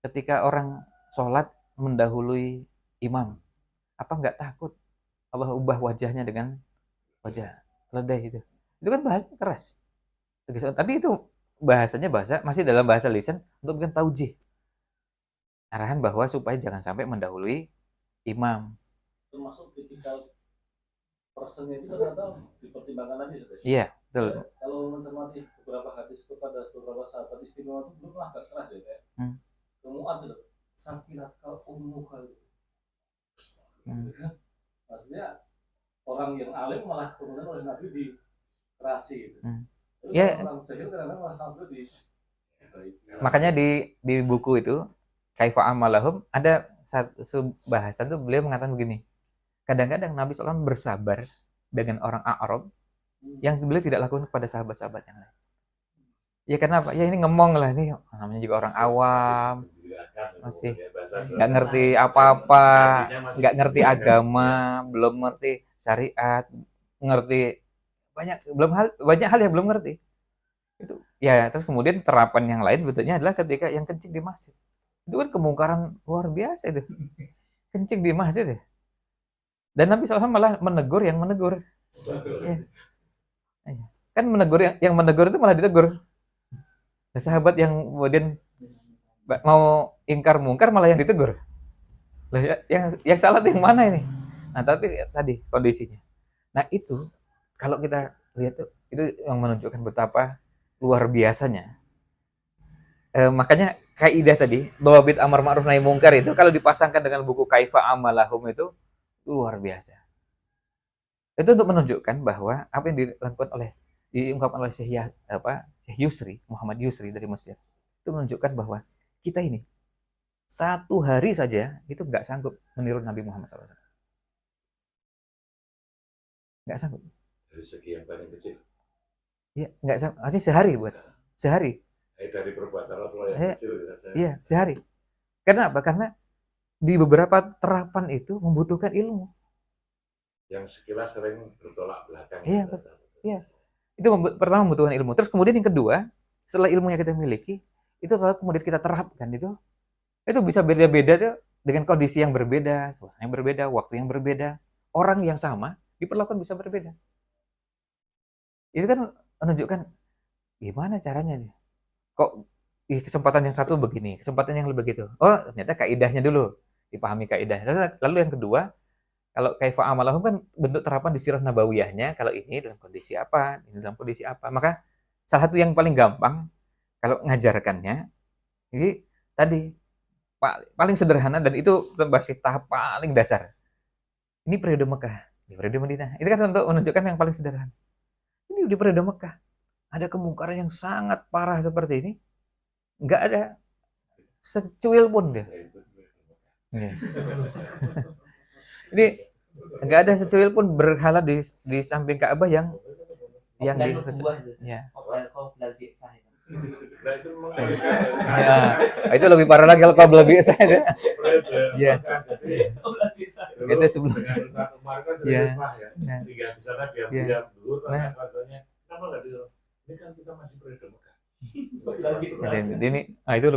ketika orang sholat mendahului imam, apa nggak takut Allah ubah wajahnya dengan wajah keledai itu Itu kan bahasanya keras. Tapi itu bahasanya masih dalam bahasa lisan untuk bikin taujih. Arahan bahwa supaya jangan sampai mendahului imam. Termasuk ketika personnya itu ternyata dipertimbangkan lagi. Iya, betul. Kalau mencermati beberapa hadis kepada beberapa sahabat istimewa itu belum agak keras ya kayak. Kemuat itu sakilat kal ummuka. Maksudnya orang yang alim malah kemudian oleh Nabi dikerasi gitu. Ya. Orang jahil kadang-kadang malah sampai di. Makanya di buku itu Kaifa Amalahum ada satu bahasan tuh beliau mengatakan begini. Kadang-kadang Nabi SAW bersabar dengan orang Arab yang beliau tidak lakukan kepada sahabat-sahabat yang lain. Ya kenapa? Ya ini ngomong lah, ini namanya juga orang awam, masih nggak ngerti apa-apa, nggak ngerti agama, belum ngerti syariat, ngerti banyak hal yang belum ngerti. Itu ya, terus kemudian terapan yang lain betulnya adalah ketika yang kencing di masjid. Itu kan kemungkaran luar biasa itu. Kencing di masjid ya. Dan Nabi SAW malah menegur yang menegur. Ya. Kan menegur yang menegur itu malah ditegur. Nah, sahabat yang kemudian mau ingkar mungkar malah yang ditegur. Lah yang salah itu yang mana ini? Nah, tapi tadi kondisinya. Nah, itu kalau kita lihat tuh, itu yang menunjukkan betapa luar biasanya. Makanya kaidah tadi, dhawabit amar ma'ruf nahi mungkar itu kalau dipasangkan dengan buku Kaifa Amalahum itu luar biasa. Itu untuk menunjukkan bahwa apa yang diungkapkan oleh Syekh Yusri, Muhammad Yusri dari Mesir, itu menunjukkan bahwa kita ini satu hari saja itu nggak sanggup meniru Nabi Muhammad SAW. Nggak sanggup. Dari segi yang paling kecil. Iya, nggak sanggup. Artinya sehari bukan? Sehari. Dari perbuatan Rasulullah yang kecil. Iya, sehari. Karena apa? Karena di beberapa terapan itu membutuhkan ilmu. Yang sekilas sering bertolak belakang. Iya, betul. Iya. Itu pertama membutuhkan ilmu. Terus kemudian yang kedua, setelah ilmu yang kita miliki, itu kalau kemudian kita terapkan itu bisa beda-beda tuh dengan kondisi yang berbeda, suasana yang berbeda, waktu yang berbeda, orang yang sama diperlakukan bisa berbeda. Itu kan menunjukkan gimana caranya nih. Kok di kesempatan yang satu begini, kesempatan yang lebih begitu. Oh, ternyata kaidahnya dulu, dipahami kaidah. Lalu yang kedua, kalau kaifa amalahum kan bentuk terapan di sirah nabawiyahnya, kalau ini dalam kondisi apa, ini dalam kondisi apa. Maka salah satu yang paling gampang kalau ngajarkannya ini tadi paling sederhana dan itu berbasis tahap paling dasar. Ini periode Mekah, ini periode Madinah. Itu kan untuk menunjukkan yang paling sederhana. Ini di periode Mekah. Ada kemungkaran yang sangat parah seperti ini. Nggak ada secuil pun dia. Ini nggak ada secuil pun berhala di samping Ka'bah yang di ya. Itu lebih parah lagi kalau Qabla biasa itu. Ya. Itu sebelum. Ya. Sehingga di sana diam dulu katanya kenapa nggak di ini kan kita masih periode Mekah. Ini itu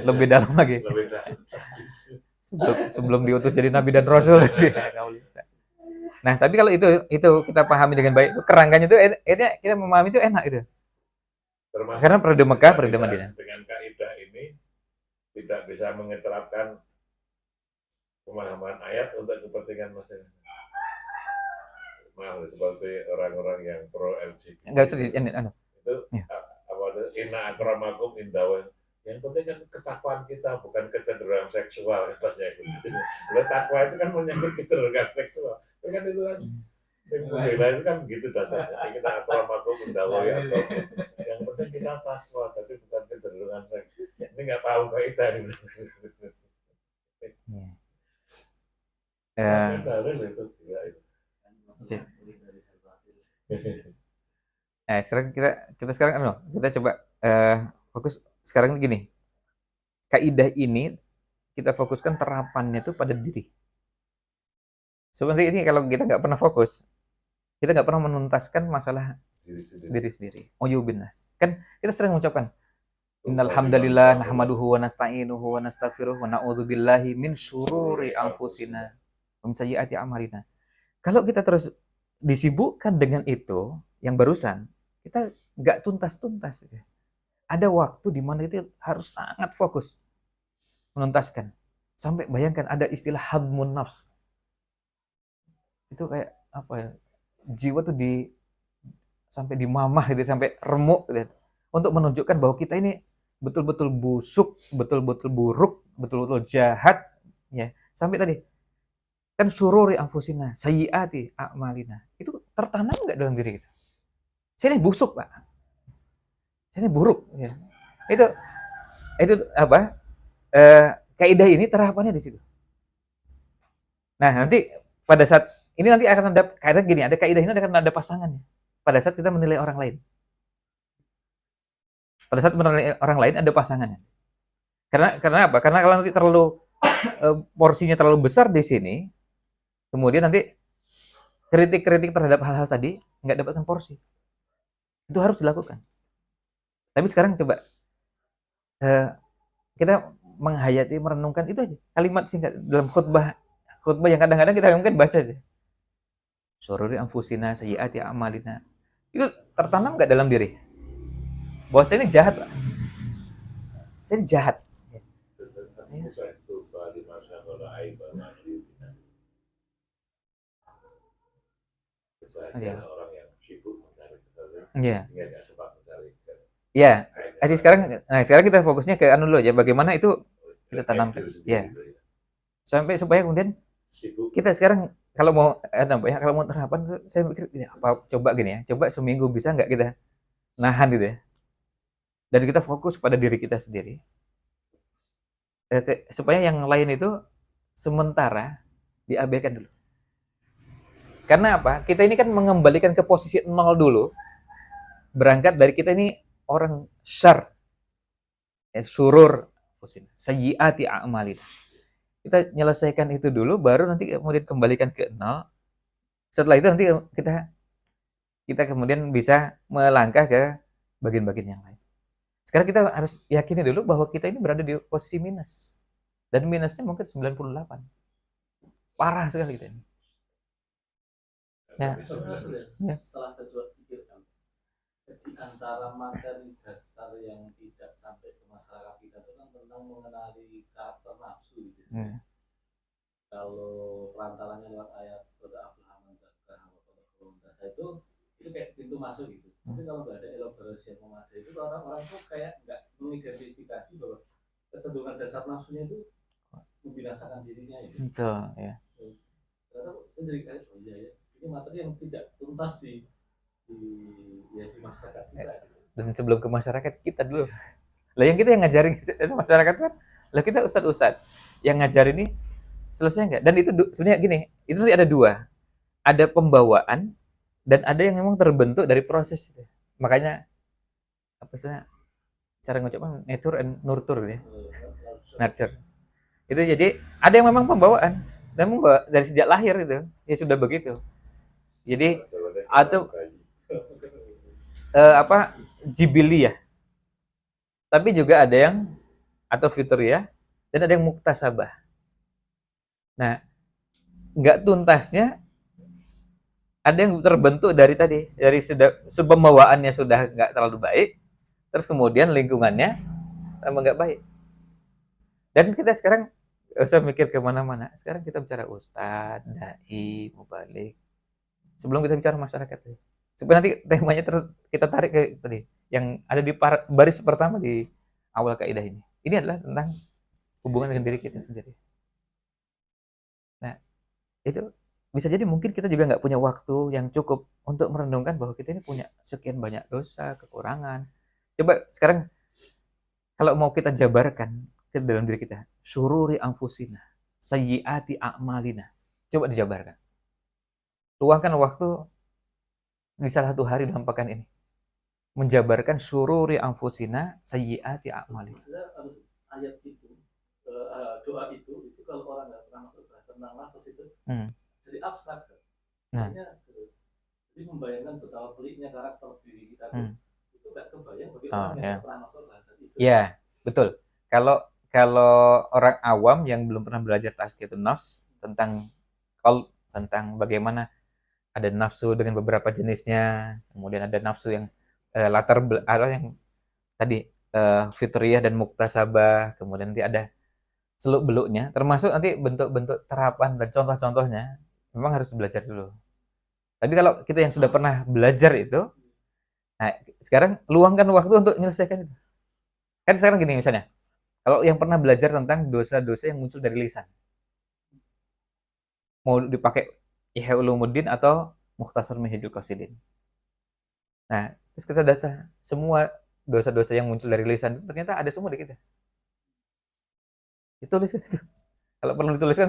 lebih dalam lagi. Sebelum diutus jadi nabi dan rasul. Nah, tapi kalau itu kita pahami dengan baik, itu kerangkanya itu kita memahami itu enak itu. Termasuk karena periode Mekah, periode Madinah. Dengan kaidah ini tidak bisa mengeterapkan pemahaman ayat untuk kepentingan masyarakat. Maaf, seperti orang-orang yang pro LGBT. Enggak usah itu apa inna akramakum indawan. Yang penting kan ketakwaan kita, bukan kecenderungan seksual katanya itu. Takwa itu kan menyangkut kecenderungan seksual. Kan itu kan beda itu kan begitu dasarnya. Kita akramakum indawan atau yang penting kita takwa, tapi bukan kecenderungan seks. Ini nggak tahu kaidah ini. Sekarang kita sekarang kita coba fokus sekarang gini. Kaidah ini kita fokuskan terapannya itu pada diri. Seperti ini kalau kita nggak pernah fokus, kita nggak pernah menuntaskan masalah diri sendiri. Uyubin nas. Kan kita sering mengucapkan innal hamdalillah nahmaduhu wa nasta'inuhu wa nastaghfiruh wa na'udzu billahi min syururi anfusina wa min sayyiati a'malina. Kalau kita terus disibukkan dengan itu, yang barusan, kita nggak tuntas-tuntas. Ada waktu di mana itu harus sangat fokus menuntaskan. Sampai bayangkan ada istilah hadmun nafs. Itu kayak apa ya? Jiwa tuh sampai dimamah gitu, sampai remuk gitu. Untuk menunjukkan bahwa kita ini betul-betul busuk, betul-betul buruk, betul-betul jahat, ya. Sampai tadi kan syururi anfusina, sayyiati a'malina. Itu tertanam nggak dalam diri kita? Saya ini busuk, Pak. Saya ini buruk, ya. Itu apa? Kaidah ini terapannya di situ. Nah, nanti pada saat ini nanti akan ada kaidah gini, ada kaidah ini akan ada pasangannya. Pada saat kita menilai orang lain. Pada saat menilai orang lain ada pasangannya. Karena apa? Karena kalau nanti terlalu porsinya terlalu besar di sini, kemudian nanti kritik-kritik terhadap hal-hal tadi nggak dapatkan porsi. Itu harus dilakukan. Tapi sekarang coba kita menghayati, merenungkan itu aja. Kalimat singkat dalam khutbah yang kadang-kadang kita mungkin baca aja. Sururi anfusina sayyiati a'malina. Itu tertanam nggak dalam diri? Bahwa saya ini jahat, Pak. Saya ini jahat. Orang yang sibuk mencari sesuatu, Iya. nggak sempat mencari. Ya, sekarang kita fokusnya ke anu dulu aja, bagaimana itu kita tanamkan. Ya. Sampai supaya kemudian kita sekarang kalau mau kalau mau terapan, saya pikir ini apa, coba gini ya, coba seminggu bisa nggak kita nahan gitu ya, dan kita fokus pada diri kita sendiri, supaya yang lain itu sementara diabaikan dulu. Karena apa? Kita ini kan mengembalikan ke posisi 0 dulu, berangkat dari kita ini orang syar, surur, sayyiati a'malin. Kita nyelesaikan itu dulu, baru nanti kemudian kembalikan ke 0. Setelah itu nanti kita kemudian bisa melangkah ke bagian-bagian yang lain. Sekarang kita harus yakini dulu bahwa kita ini berada di posisi minus. Dan minusnya mungkin 98. Parah sekali kita ini. Ya. Setelah saya coba pikirkan, di antara materi dasar yang tidak sampai ke masyarakat kita itu kan tentang mengenali karakter nafsu gitu. Kalau perantaranya lewat ayat itu kayak pintu masuk gitu. Tapi kalau nggak ada elaborasi yang memadai itu orang-orang tuh kayak nggak mengidentifikasi bahwa kecenderungan dasar nafsunya itu membinasakan dirinya ya. Betul, ya. Ternyata saya jadi kayak ya. Ini materi yang tidak tuntas di masyarakat kita. Dan sebelum ke masyarakat kita dulu. Lah yang kita yang ngajarin masyarakat kan, lah kita ustad-ustad yang ngajarin ini selesai nggak? Dan itu sebenarnya gini, itu nanti ada dua, ada pembawaan dan ada yang memang terbentuk dari proses itu. Makanya apa sih cara ngucapnya nature and nurture ya, nurture. Itu jadi ada yang memang pembawaan dan dari sejak lahir itu ya sudah begitu. Jadi atau jibiliyah. Tapi juga ada yang atau fitriyah dan ada yang muktasabah. Nah, nggak tuntasnya ada yang terbentuk dari pembawaannya sudah nggak terlalu baik, terus kemudian lingkungannya tambah nggak baik. Dan kita sekarang nggak usah mikir kemana-mana. Sekarang kita bicara ustadz, dai, mubalik. Sebelum kita bicara masyarakat, supaya nanti temanya kita tarik ke tadi yang ada di baris pertama di awal kaidah ini. Ini adalah tentang hubungan dengan diri kita sendiri. Nah, itu bisa jadi mungkin kita juga nggak punya waktu yang cukup untuk merenungkan bahwa kita ini punya sekian banyak dosa, kekurangan. Coba sekarang kalau mau kita jabarkan ke dalam diri kita, syururi anfusina, sayyiati a'malina. Coba dijabarkan. Luangkan waktu di salah satu hari dalam pekan ini menjabarkan syururi anfusina sayyiati a'malina. Ayat itu, doa itu kalau orang nggak pernah masuk bahasa tentang nafas itu jadi abstrak. Jadi membayangkan betapa peliknya karakter diri kita itu nggak kebayang bagi orang yang nggak pernah masuk bahasa itu. Ya, betul. Kalau orang awam yang belum pernah belajar tazkiyatun nafs tentang bagaimana ada nafsu dengan beberapa jenisnya, kemudian ada nafsu yang yang tadi fitriyah dan muktasabah, kemudian nanti ada seluk beluknya, termasuk nanti bentuk-bentuk terapan dan contoh-contohnya. Memang harus belajar dulu. Tapi kalau kita yang sudah pernah belajar itu, nah sekarang luangkan waktu untuk menyelesaikan itu. Kan sekarang gini misalnya, kalau yang pernah belajar tentang dosa-dosa yang muncul dari lisan, mau dipakai Ihya Ulumuddin atau Mukhtasar Minhajul Qasidin. Nah, terus kita data semua dosa-dosa yang muncul dari lisan itu ternyata ada semua di kita. Ditulis itu. Kalau perlu dituliskan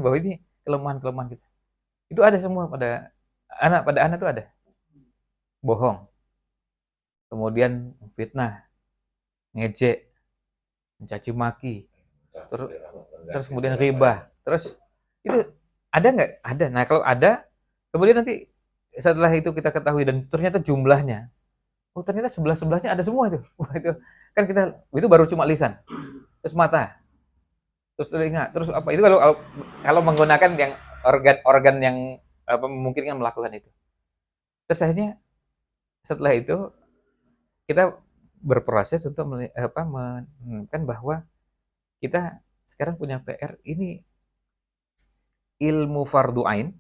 bahwa ini kelemahan-kelemahan kita. Itu ada semua pada anak itu ada. Bohong. Kemudian fitnah, ngejek, mencaci maki, terus kemudian ghibah. Terus itu ada nggak? Ada. Nah, kalau ada, kemudian nanti setelah itu kita ketahui dan ternyata jumlahnya, oh ternyata sebelah-sebelahnya ada semua itu. Wah, itu kan itu baru cuma lisan. Terus mata, terus telinga, terus apa itu kalau menggunakan yang organ-organ yang memungkinkan melakukan itu. Terus akhirnya setelah itu kita berproses untuk menemukan bahwa kita sekarang punya PR ini ilmu fardu ain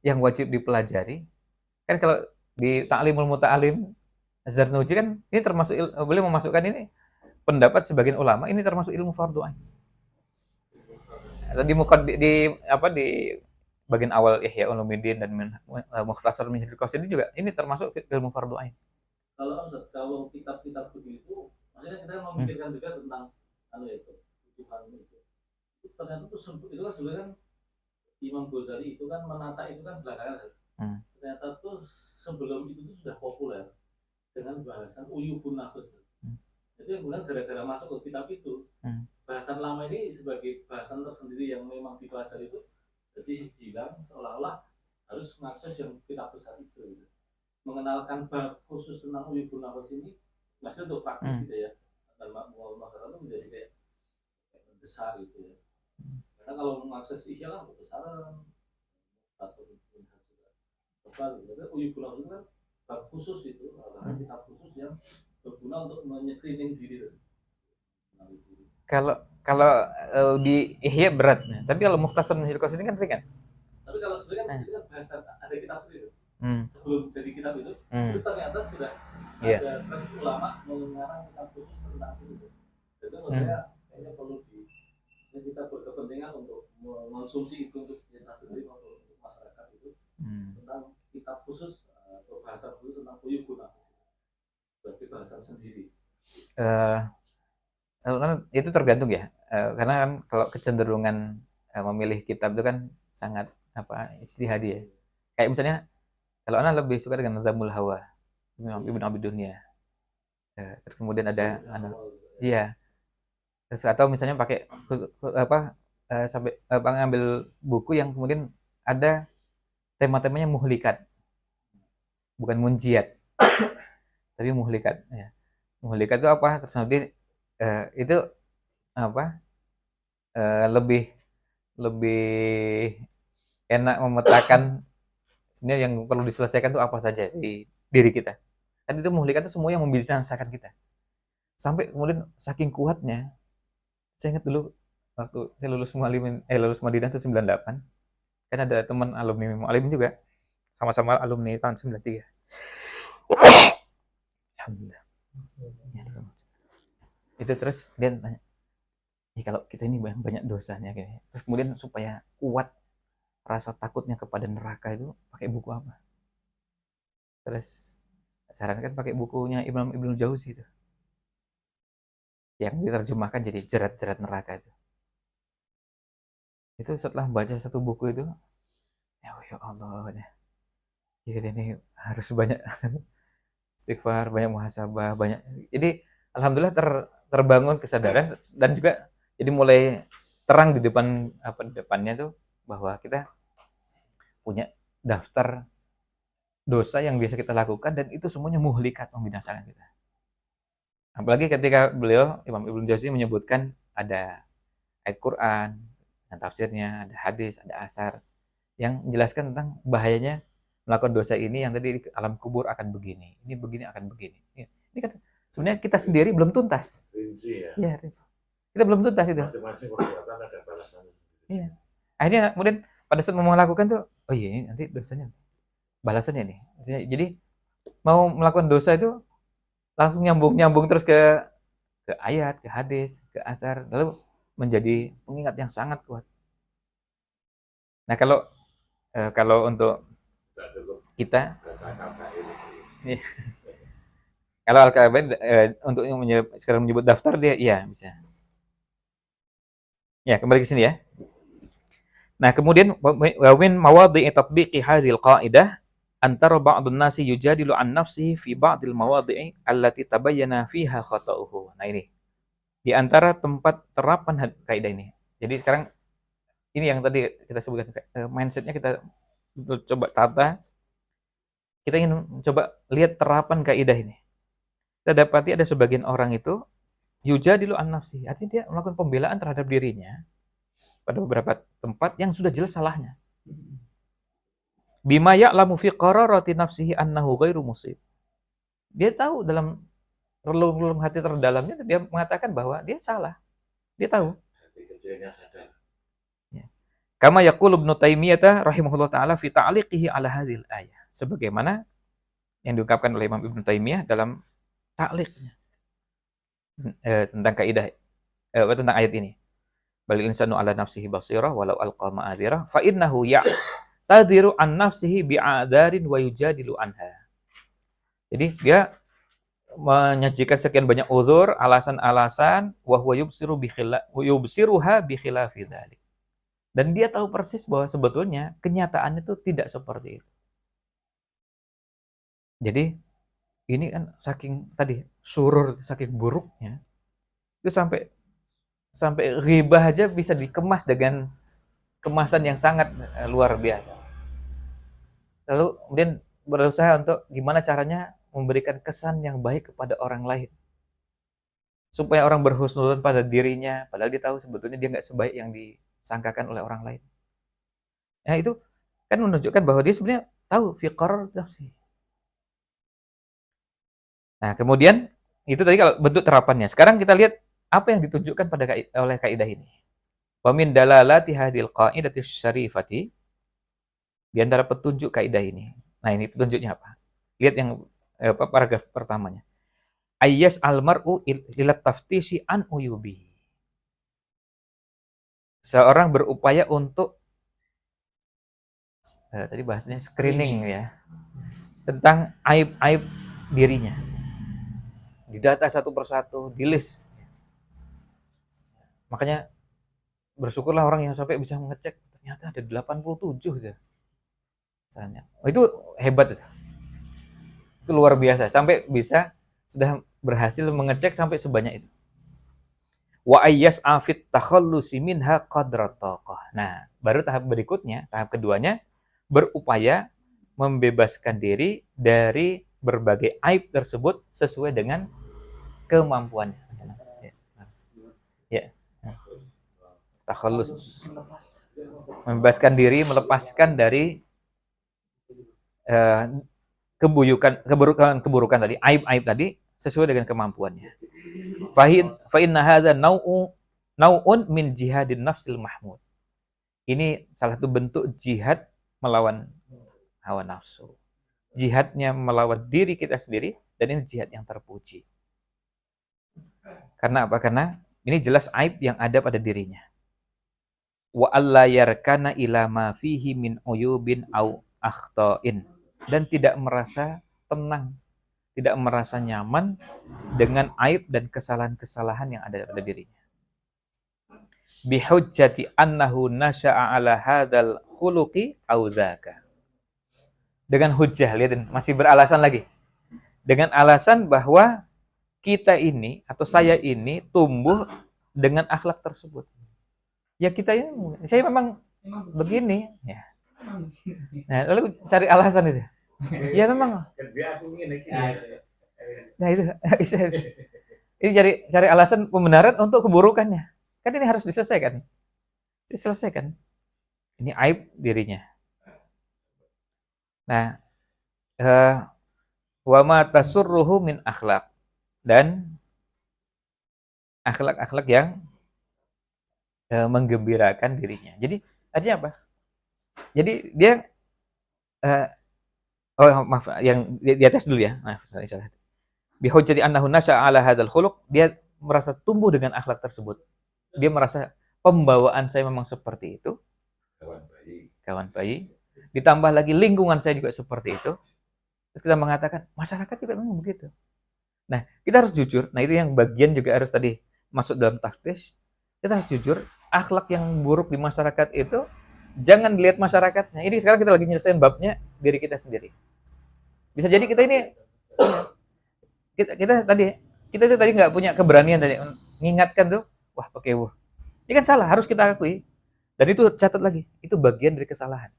yang wajib dipelajari. Kan kalau di Ta'limul Muta'alim Zarnuji kan ini termasuk boleh memasukkan ini pendapat sebagian ulama ini termasuk ilmu fardu ain. Di bagian awal Ihya Ulumuddin dan Mukhtasar Minhajul Qasidin juga ini termasuk ilmu fardu ain. Kalau kitab-kitab begitu, maksudnya kita memikirkan juga tentang Tuhan itu. Ternyata itu kan sebenarnya kan Imam Ghazali itu kan menata itu kan belakangan. Ternyata tuh sebelum itu tuh sudah populer dengan bahasan uyubun nafas. Itu yang kemudian gara-gara masuk ke kitab itu, bahasan lama ini sebagai bahasan tersendiri yang memang dipelajari itu jadi hilang seolah-olah harus mengakses yang kitab besar itu. Mengenalkan bab khusus tentang uyubun nafas ini masih untuk praktis gitu ya. Dan masyarakat itu menjadi kayak besar gitu ya. Karena kalau mengakses Ihya kan kebesaran, jadi uyubun nafas itu kan bab khusus itu, kitab khusus yang berguna untuk menyekrining diri. Kalau di Ihya berat, tapi kalau Mukhtasar Minhajul Qasidin kan ringan. Tapi kalau sebenarnya itu kan bahasa ada kitab sendiri. Sebelum jadi kitab itu ternyata sudah ada ulama mengarang kitab khusus tentang itu. Jadi menurut saya kayaknya perlu kita berkepentingan untuk mengonsumsi itu untuk kita sendiri maupun untuk masyarakat itu tentang kitab khusus atau bahasa khusus tentang uyubun sebagai bahasa sendiri. Itu tergantung ya, karena kan kalau kecenderungan memilih kitab itu kan sangat ijtihadi ya. Kayak misalnya kalau anak lebih suka dengan Zamul Hawa, Ibnu Abi Dunya. Terus kemudian ada iya. Terus atau misalnya pakai sampai ngambil buku yang kemudian ada tema-temanya muhlikat. Bukan munjiat. Tapi muhlikat ya. Muhlikat itu apa? Terus nanti itu lebih enak memetakan sebenarnya yang perlu diselesaikan itu apa saja di diri kita. Kan itu muhlikat itu semua yang membinasakan kita. Sampai kemudian saking kuatnya, saya ingat dulu waktu saya lulus Madinah itu 98. Kan ada teman alumni Mu'alim juga. Sama-sama alumni tahun 93. Alhamdulillah. Itu terus dia tanya, kalau kita ini banyak dosanya kayaknya. Terus kemudian supaya kuat rasa takutnya kepada neraka itu pakai buku apa? Terus sarankan pakai bukunya Imam Ibnu Jauzi itu. Yang diterjemahkan jadi jerat-jerat neraka itu. Itu setelah baca satu buku itu, ya Allah, ya ini harus banyak istighfar, banyak muhasabah, banyak. Jadi alhamdulillah terbangun kesadaran dan juga jadi mulai terang di depannya tuh bahwa kita punya daftar dosa yang biasa kita lakukan dan itu semuanya muhlikat, membinasakan kita. Apalagi ketika beliau Imam Ibnu Jauzi menyebutkan ada ayat Quran dan tafsirnya, ada hadis, ada asar yang menjelaskan tentang bahayanya melakukan dosa ini yang tadi di alam kubur akan begini, ini begini akan begini. Ini kan sebenarnya kita sendiri belum tuntas. Rinci ya. Iya, kita belum tuntas itu. Masing-masing perbuatan ada balasannya. Iya. Akhirnya kemudian pada saat mau melakukan tuh, oh iya ini nanti dosanya, balasannya nih. Jadi mau melakukan dosa itu langsung nyambung terus ke ayat, ke hadis, ke asar, lalu menjadi pengingat yang sangat kuat. Nah kalau untuk kita, iya. Kalau Al-Kabair untuk yang sekarang menyebut daftar dia, iya bisa. Ya kembali ke sini ya. Nah kemudian wa min mawadhi'i tatbiqi hadhil qa'idah antara ba'dun nasi yujadilu an nafsihi fi ba'dil mawadhi'i allati tabayyana fiha khata'uhu. Nah ini di antara tempat terapan kaidah ini. Jadi sekarang ini yang tadi kita sebutkan mindsetnya kita coba tata. Kita ingin coba lihat terapan kaidah ini. Kita dapati ada sebagian orang itu yujadilu an nafsihi, artinya dia melakukan pembelaan terhadap dirinya pada beberapa tempat yang sudah jelas salahnya. Bima ya'lamu fi qararati nafsihi annahu ghairu musib. Dia tahu dalam relung-relung hati terdalamnya dia mengatakan bahwa dia salah. Dia tahu. Hati kecilnya sadar. Ya. Kama yaqulu Ibnu Taimiyah rahimahullah taala fi ta'liqihi ala hadhil ayah. Sebagaimana yang diungkapkan oleh Imam Ibnu Taimiyah dalam ta'liqnya tentang kaidah tentang ayat ini. Balil insanu ala nafsihi basirah walau alqa ma'adzirah fa innahu ya'tadiru an nafsihi bi'adarin wa yujadilu anha. Jadi dia menyajikan sekian banyak uzur, alasan-alasan wa huwa yubsiruha bi khilafi dzalik. Dan dia tahu persis bahwa sebetulnya kenyataan itu tidak seperti itu. Jadi ini kan saking tadi surur, saking buruknya itu sampai ghibah aja bisa dikemas dengan kemasan yang sangat luar biasa. Lalu kemudian berusaha untuk gimana caranya memberikan kesan yang baik kepada orang lain. Supaya orang berhusnudzon pada dirinya, padahal dia tahu sebetulnya dia nggak sebaik yang disangkakan oleh orang lain. Nah itu kan menunjukkan bahwa dia sebenarnya tahu fi qarar nafsi. Nah kemudian itu tadi kalau bentuk terapannya. Sekarang kita lihat apa yang ditunjukkan oleh kaidah ini. Wa min dalalati hadhil qa'idati syarifati, di antara petunjuk kaidah ini. Nah, ini petunjuknya apa? Lihat yang paragraf pertamanya. Ayyas al-mar'u ila taftisi an uyubi. Seorang berupaya untuk tadi bahasanya screening ya. Tentang aib-aib dirinya. Didata satu persatu, di list. Makanya bersyukurlah orang yang sampai bisa mengecek ternyata ada 87 gitu. Misalnya. Itu hebat itu. Itu luar biasa sampai bisa sudah berhasil mengecek sampai sebanyak itu. Wa ayyas afit takhallusi minha qadra taqah. Nah, baru tahap berikutnya, tahap keduanya berupaya membebaskan diri dari berbagai aib tersebut sesuai dengan kemampuannya. Ya. Takhallus, membebaskan diri, melepaskan dari keburukan tadi, aib-aib tadi sesuai dengan kemampuannya. Fa inna hadza nau'un min jihadin nafsil mahmud. Ini salah satu bentuk jihad melawan hawa nafsu. Jihadnya melawan diri kita sendiri, dan ini jihad yang terpuji. Karena apa? Karena ini jelas aib yang ada pada dirinya. Wa alla yarkana ila ma fihi min uyubin au akhta'in, dan tidak merasa tenang, tidak merasa nyaman dengan aib dan kesalahan-kesalahan yang ada pada dirinya. Bihujjati annahu nasha'a ala hadzal khuluqi au dzaka. Dengan hujjah, lihatin, masih beralasan lagi. Dengan alasan bahwa kita ini atau saya ini tumbuh dengan akhlak tersebut. Ya kita ini, saya memang begini, ya. Nah, lalu cari alasan itu. Ya memang. Nah itu, ini cari alasan pembenaran untuk keburukannya. Kan ini harus diselesaikan. Diselesaikan. Ini aib dirinya. Nah, eh, wa ma tasurruhu min akhlak, dan akhlak-akhlak yang menggembirakan dirinya. Jadi artinya apa? Jadi dia eh, oh maaf, yang di atas dulu ya. Maaf, salah. Bihujjati annahu nasya'a ala hadzal khuluq, dia merasa tumbuh dengan akhlak tersebut. Dia merasa pembawaan saya memang seperti itu, kawan bayi. Ditambah lagi lingkungan saya juga seperti itu. Terus kita mengatakan, masyarakat juga memang begitu. Nah, kita harus jujur. Nah, itu yang bagian juga harus tadi masuk dalam taftish. Kita harus jujur, akhlak yang buruk di masyarakat itu jangan dilihat masyarakatnya. Ini sekarang kita lagi nyelesain babnya diri kita sendiri. Bisa jadi kita ini kita itu tadi nggak punya keberanian tadi mengingatkan tuh, wah pakai wuh. Ini kan salah, harus kita akui. Dan itu catat lagi, itu bagian dari kesalahan.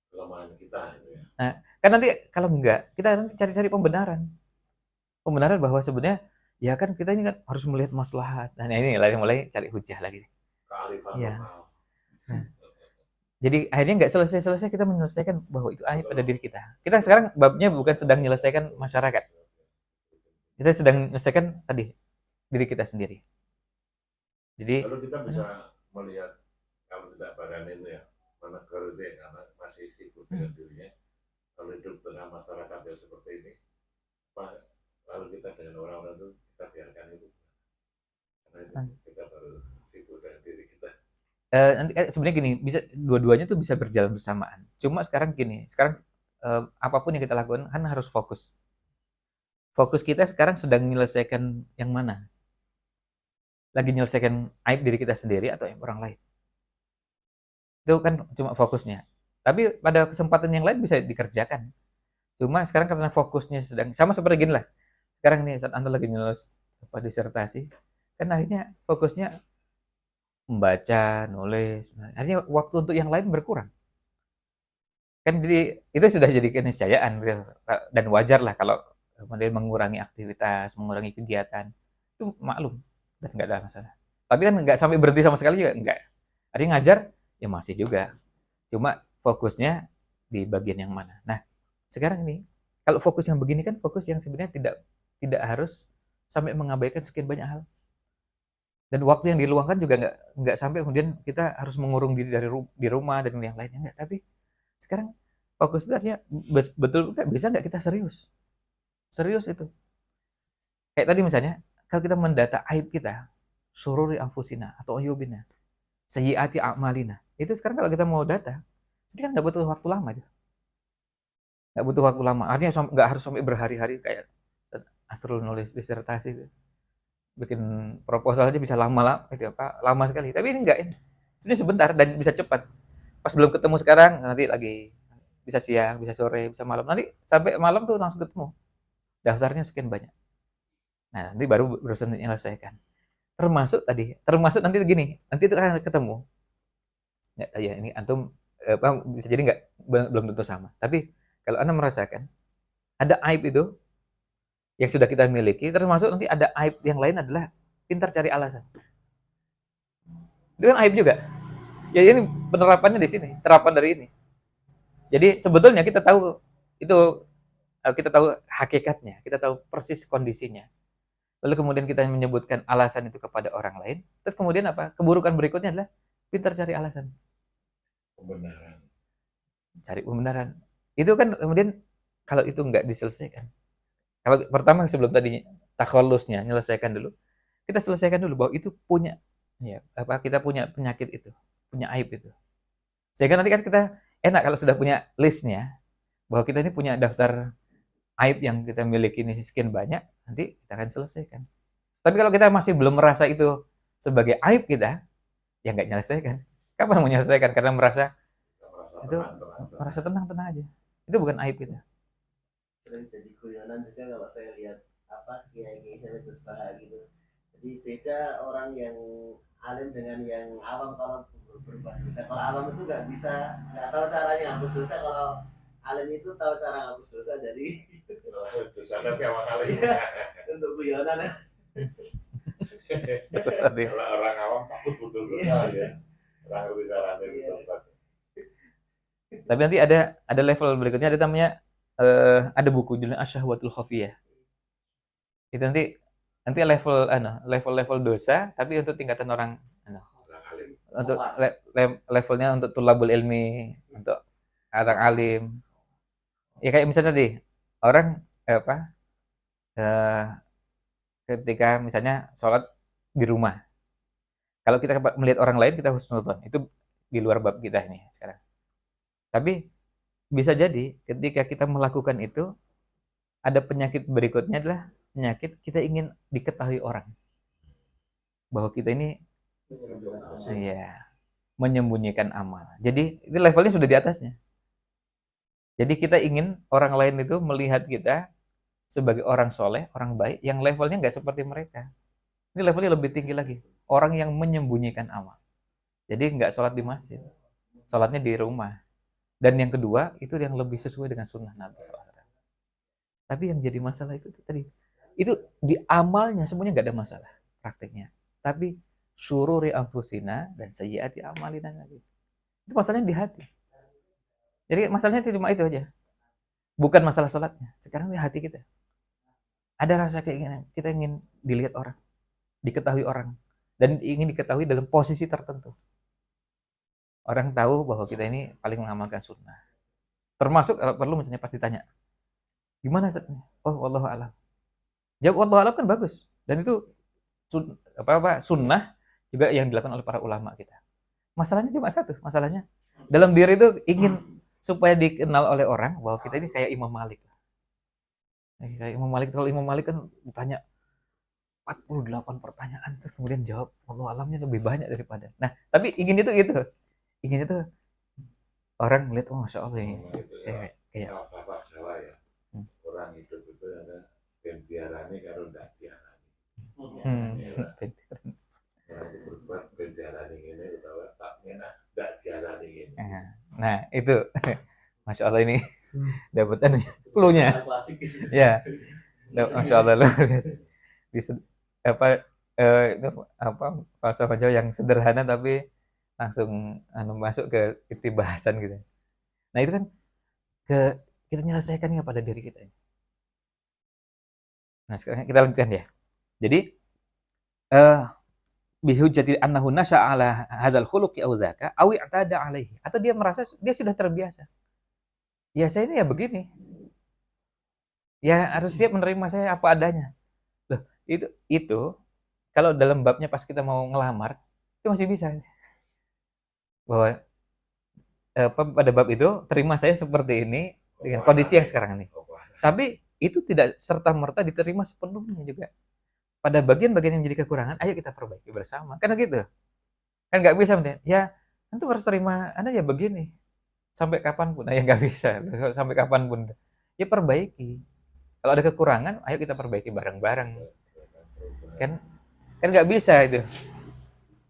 Kelemahan kita itu ya. Nah, kan nanti kalau enggak, kita nanti cari-cari pembenaran. Pembenaran bahwa sebenarnya ya kan kita ini kan harus melihat maslahat. Nah, ini mulai cari hujah lagi. Kearifan Ya. lokal. Nah, jadi akhirnya nggak selesai-selesai kita menyelesaikan bahwa itu aib pada diri kita. Kita sekarang babnya bukan sedang menyelesaikan masyarakat. Kita sedang menyelesaikan tadi diri kita sendiri. Jadi lalu kita bisa melihat kalau tidak berani itu ya menegur itu ya, karena masih sibuk dengan dirinya, kalau hidup tengah masyarakat yang seperti ini, lalu kita dengan orang-orang itu kita biarkan itu, karena itu kita baru sibuk dengan diri kita. nanti sebenarnya gini, bisa dua-duanya tuh bisa berjalan bersamaan. Cuma sekarang gini, apapun yang kita lakukan kan harus fokus. Fokus kita sekarang sedang menyelesaikan yang mana? Lagi menyelesaikan aib diri kita sendiri atau aib orang lain? Itu kan cuma fokusnya. Tapi pada kesempatan yang lain bisa dikerjakan. Cuma sekarang karena fokusnya sedang sama seperti gini lah. Sekarang nih saat Anda lagi nulis disertasi, kan akhirnya fokusnya membaca, nulis. Akhirnya waktu untuk yang lain berkurang. Kan jadi itu sudah jadi keniscayaan gitu. Dan wajar lah kalau kemudian mengurangi aktivitas, mengurangi kegiatan. Itu maklum dan nggak ada masalah. Tapi kan nggak sampai berhenti sama sekali juga nggak. Ada yang ngajar ya masih juga. Cuma fokusnya di bagian yang mana. Nah, sekarang ini kalau fokus yang begini kan fokus yang sebenarnya tidak harus sampai mengabaikan sekian banyak hal. Dan waktu yang diluangkan juga nggak sampai kemudian kita harus mengurung diri di rumah dan yang lainnya nggak. Tapi sekarang fokus itu artinya betul nggak bisa nggak kita serius. Serius itu. Kayak tadi misalnya, kalau kita mendata aib kita, sururi anfusina atau ayubina, sayyiati a'malina. Itu sekarang kalau kita mau data, itu kan nggak butuh waktu lama aja. Nggak butuh waktu lama. Artinya nggak harus sampai berhari-hari kayak Asrul nulis disertasi itu. Bikin proposal aja bisa lama sekali. Tapi ini enggak ini. Sebenarnya sebentar dan bisa cepat. Pas belum ketemu sekarang, nanti lagi bisa siang, bisa sore, bisa malam. Nanti sampai malam tuh langsung ketemu. Daftarnya sekian banyak. Nah, nanti baru berusaha menyelesaikan. Termasuk nanti gini, nanti itu akan ketemu. Ya, ya ini antum bisa jadi nggak belum tentu sama. Tapi kalau Anda merasakan ada aib itu yang sudah kita miliki, termasuk nanti ada aib yang lain adalah pintar cari alasan. Itu kan aib juga. Ya ini penerapannya di sini, terapan dari ini. Jadi sebetulnya kita tahu itu, kita tahu hakikatnya, kita tahu persis kondisinya. Lalu kemudian kita menyebutkan alasan itu kepada orang lain. Terus kemudian apa? Keburukan berikutnya adalah pintar cari alasan. Pembenaran. Cari pembenaran. Itu kan kemudian kalau itu nggak diselesaikan. Kalau pertama sebelum tadi takhalusnya menyelesaikan dulu. Kita selesaikan dulu bahwa itu punya kita punya penyakit itu, punya aib itu. Sehingga nanti kan kita enak kalau sudah punya listnya bahwa kita ini punya daftar aib yang kita miliki ini sekian banyak, nanti kita akan selesaikan. Tapi kalau kita masih belum merasa itu sebagai aib kita, ya nggak menyelesaikan. Kapan mau menyelesaikan? Karena merasa itu merasa tenang-tenang aja. Itu bukan aib kita. Sering jadi guyonan juga kalau saya lihat kiai-kiai saya bersebaya gitu. Jadi beda orang yang alim dengan yang awam kalau berbuat dosa. Kalau awam itu nggak tahu caranya hapus dosa. Kalau alim itu tahu cara hapus dosa. Jadi dosa tapi awal kali untuk guyonan. Kalau orang awam takut betul dosa ya. Orang ngerti caranya betul. Tapi nanti ada level berikutnya, ada namanya ada buku judulnya Asyahwatul Khafiyah. Itu nanti level dosa, tapi untuk tingkatan orang untuk levelnya untuk tulabul ilmi, untuk orang alim. Ya kayak misalnya tadi orang eh, ketika misalnya sholat di rumah. Kalau kita melihat orang lain kita husnudzon, itu di luar bab kita ini sekarang. Tapi bisa jadi ketika kita melakukan itu ada penyakit berikutnya adalah penyakit kita ingin diketahui orang bahwa kita ini menyembunyikan amal. Jadi itu levelnya sudah di atasnya. Jadi kita ingin orang lain itu melihat kita sebagai orang soleh, orang baik, yang levelnya nggak seperti mereka. Ini levelnya lebih tinggi lagi. Orang yang menyembunyikan amal. Jadi nggak sholat di masjid, sholatnya di rumah. Dan yang kedua, itu yang lebih sesuai dengan sunnah Nabi SAW. Tapi yang jadi masalah itu tadi. Itu di amalnya semuanya nggak ada masalah prakteknya. Tapi syururi anfusina dan sayyiati amalina lagi. Itu masalahnya di hati. Jadi masalahnya cuma itu aja. Bukan masalah sholatnya. Sekarang di hati kita. Ada rasa keinginan. Kita ingin dilihat orang. Diketahui orang. Dan ingin diketahui dalam posisi tertentu. Orang tahu bahwa kita ini paling mengamalkan sunnah. Termasuk kalau perlu misalnya pasti tanya, gimana Ustaznya? Oh, wallahu a'lam. Jawab wallahu a'lam kan bagus. Dan itu sunnah juga yang dilakukan oleh para ulama kita. Masalahnya cuma satu, masalahnya dalam diri itu ingin supaya dikenal oleh orang bahwa kita ini kayak Imam Malik. Kayak Imam Malik, kalau Imam Malik kan ditanya 48 pertanyaan terus kemudian jawab wallahu a'lamnya lebih banyak daripada. Nah, tapi ingin itu orang melihat, oh masya Allah ini kayak falsafah Jawa ya. Orang hidup itu ada bentiarani kalau tidak tiarani. Orang itu berbuat bentiarani ini utawa tak enak tidak tiarani ini. Nah itu masya Allah ini dapetan cluenya. Ya, masya Allah luar biasa. Itu falsafah Jawa yang sederhana tapi langsung masuk ke inti bahasan gitu. Nah itu kan kita menyelesaikannya pada diri kita. Nah sekarang kita lanjutkan ya. Jadi bihujjati annahu nasha'a ala hadzal khuluqi aw dzaka aw i'tada alaihi, atau dia merasa dia sudah terbiasa. Ya saya ini ya begini. Ya harus siap menerima saya apa adanya. Loh, itu kalau dalam babnya pas kita mau ngelamar itu masih bisa. Bahwa pada bab itu terima saya seperti ini dengan kondisi yang sekarang ini. Tapi itu tidak serta-merta diterima sepenuhnya juga. Pada bagian-bagian yang jadi kekurangan, ayo kita perbaiki bersama. Karena gitu. Kan nggak bisa, ya nanti harus terima Anda ya begini. Sampai kapanpun, ya nggak bisa. Sampai kapanpun. Ya perbaiki. Kalau ada kekurangan, ayo kita perbaiki bareng-bareng. Kan nggak bisa itu.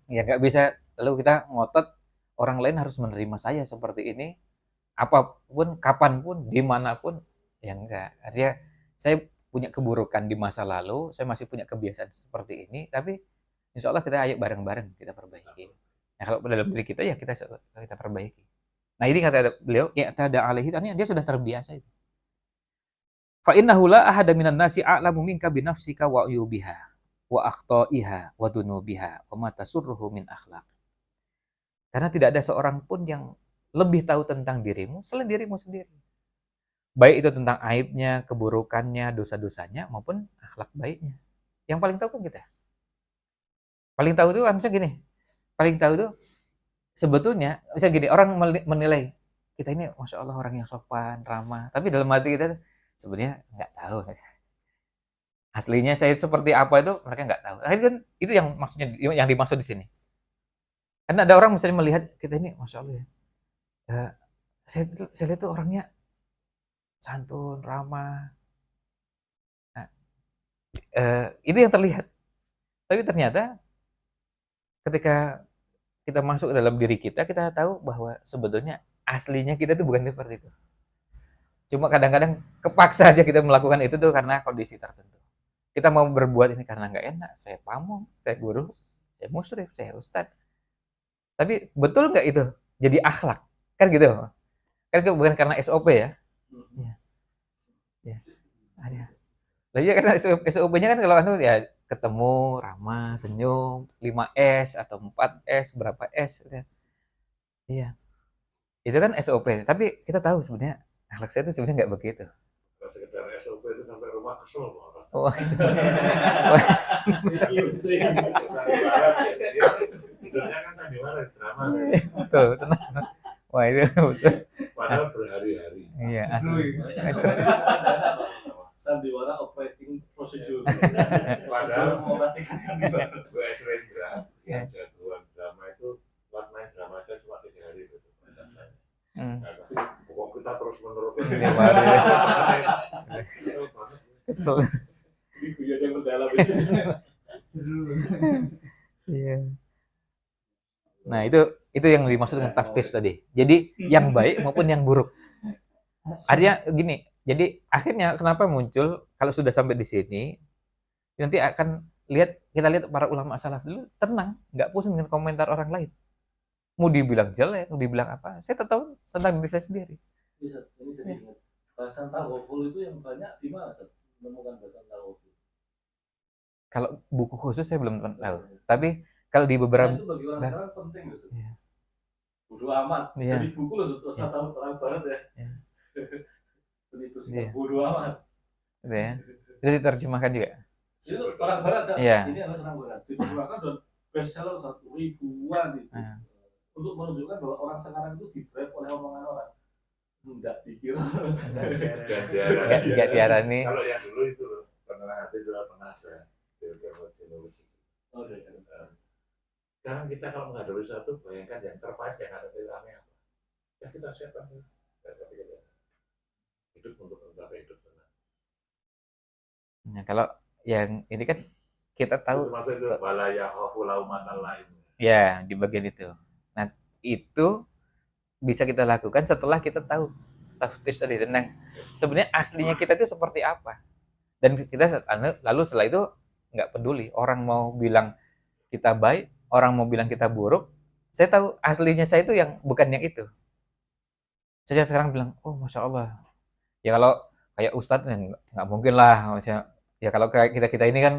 Ya nggak bisa. Lalu kita ngotot orang lain harus menerima saya seperti ini, apapun, kapanpun, dimanapun, ya enggak. Artinya saya punya keburukan di masa lalu, saya masih punya kebiasaan seperti ini, tapi insya Allah kita ayo bareng-bareng kita perbaiki. Nah kalau dalam diri kita ya kita perbaiki. Nah ini kata beliau, i'tada alaihi, artinya dia sudah terbiasa itu. Fa innahu la ahada minan nasi a'lamu minka bi nafsika wa uyubiha wa akhta'iha wa dunubiha wa ma tasurruhu min akhlaq. Karena tidak ada seorang pun yang lebih tahu tentang dirimu selain dirimu sendiri. Baik itu tentang aibnya, keburukannya, dosa-dosanya, maupun akhlak baiknya. Yang paling tahu kan kita. Paling tahu itu misalnya gini. Paling tahu itu sebetulnya, misalnya gini, orang menilai kita ini Masya Allah orang yang sopan, ramah. Tapi dalam hati kita sebenarnya nggak tahu. Aslinya saya seperti apa itu mereka nggak tahu. Nah, itu kan itu yang maksudnya yang dimaksud di sini. Karena ada orang misalnya melihat kita ini, Masya Allah ya, saya lihat tuh orangnya santun, ramah. Nah, itu yang terlihat. Tapi ternyata ketika kita masuk ke dalam diri kita tahu bahwa sebetulnya aslinya kita tuh bukan seperti itu. Cuma kadang-kadang kepaksa aja kita melakukan itu tuh karena kondisi tertentu. Kita mau berbuat ini karena nggak enak. Saya pamong, saya guru, saya musyrif, saya ustadz. Tapi betul nggak itu jadi akhlak? Kan gitu. Kan itu bukan karena SOP ya. Hmm. Ya. Ada. Lah iya karena SOP-nya kan kalau anu ya ketemu, ramah, senyum, 5S atau 4S, berapa S ya. Iya. Itu kan SOP, tapi kita tahu sebenarnya akhlak saya itu sebenarnya nggak begitu. Kalau sekedar SOP itu sampai rumah kesel mau rasanya. Oh, Sebenarnya kan sandiwara drama kan. betul, tenang. Wah itu betul. Padahal berhari-hari. Iya, asli. Sandiwara operating procedure. Padahal mengoperasikan sandiwara. gue Rendra yang jagoan drama itu buat main drama aja cuma 3 hari gitu. Hmm. Pokok kita terus menerus. Iya, Mari. Kesel banget. Kesel. Ini guyon yang mendalam itu. Seru. Iya. Nah, itu yang dimaksud dengan taftis tadi. Jadi yang baik maupun yang buruk. Artinya gini, jadi akhirnya kenapa muncul kalau sudah sampai di sini nanti akan kita lihat para ulama salaf dulu tenang, nggak pusing dengan komentar orang lain. Mau dibilang jelek, mau dibilang apa, saya tahu tentang diri saya sendiri. Ini jadi ingat. Bahasan tawaful itu yang banyak di mana, Seth? Menemukan bahasan tawaful. Kalau buku khusus saya belum tahu, tapi kalau di beberapa Itu bagi orang sekarang penting, Seth. Iya. Bodo amat. Iya. Jadi buku loh, Seth. Usah tahu terang banget ya. Iya. Seni itu Iya. bodo amat. gitu ya. Itu diterjemahkan juga. Itu orang barat, Seth. Iya. Ini adalah orang barat. Diterjemahkan dan bestseller 1.000-an itu. Untuk menunjukkan bahwa orang sekarang itu di-drive oleh omongan orang. Enggak dikira. Nggak diarani. Kalau yang dulu itu loh, penerang hati juga pernah ada. Oh, iya. Sekarang kita kalau menghadapi sesuatu, bayangkan yang terpanjang ada pikirannya apa. Ya kita siapkan itu. Hidup untuk mencapai hidup tenang. Nah, kalau yang ini kan kita tahu Itu maksudnya itu balaya khafu laumatan lain. ya di bagian itu. Nah, itu bisa kita lakukan setelah kita tahu tafsir tadi tentang sebenarnya aslinya kita itu seperti apa. Dan kita lalu setelah itu nggak peduli orang mau bilang kita baik, orang mau bilang kita buruk. Saya tahu aslinya saya itu yang bukan yang itu. Saya sekarang bilang, oh masya Allah. Ya kalau kayak Ustadz nggak mungkin lah. Ya kalau kayak kita ini kan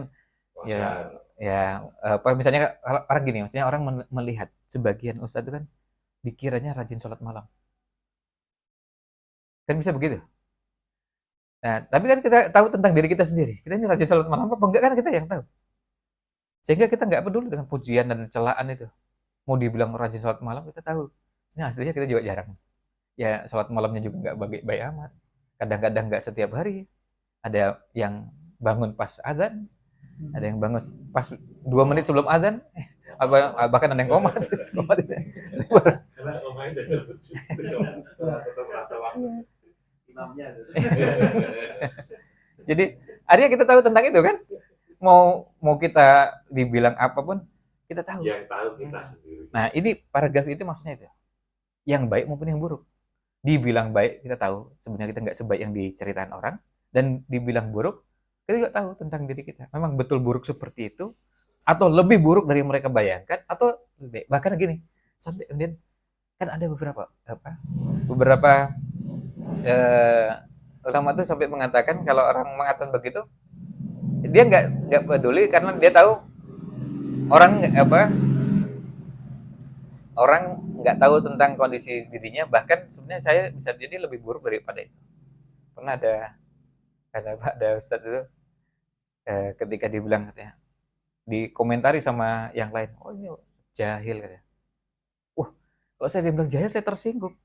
ya apa misalnya orang gini, maksudnya orang melihat sebagian Ustadz itu kan dikiranya rajin sholat malam. Kan bisa begitu. Nah, tapi kan kita tahu tentang diri kita sendiri. Kita ini rajin sholat malam apa enggak kan kita yang tahu. Sehingga kita nggak peduli dengan pujian dan celaan itu. Mau dibilang rajin sholat malam kita tahu. Sebenarnya aslinya kita juga jarang. Ya sholat malamnya juga nggak baik amat. Kadang-kadang nggak setiap hari. Ada yang bangun pas azan, ada yang bangun pas 2 menit sebelum azan, bahkan ada yang komat. Karena omanya jajar masjid. Imamnya. Jadi artinya kita tahu tentang itu kan. Mau kita dibilang apapun kita tahu. Yang tahu kita sendiri. Nah ini paragraf itu maksudnya itu. Yang baik maupun yang buruk. Dibilang baik kita tahu sebenarnya kita nggak sebaik yang diceritain orang, dan dibilang buruk kita juga tahu tentang diri kita. Memang betul buruk seperti itu, atau lebih buruk dari mereka bayangkan, atau lebih baik. Bahkan gini, sampai kemudian kan ada beberapa ulama itu sampai mengatakan kalau orang mengatakan begitu, dia nggak peduli karena dia tahu orang nggak tahu tentang kondisi dirinya, bahkan sebenarnya saya bisa jadi lebih buruk daripada itu. Pernah ada Ustadz itu ketika dibilang katanya dikomentari sama yang lain, oh ini jahil katanya. Wah, kalau saya dibilang jahil saya tersinggung.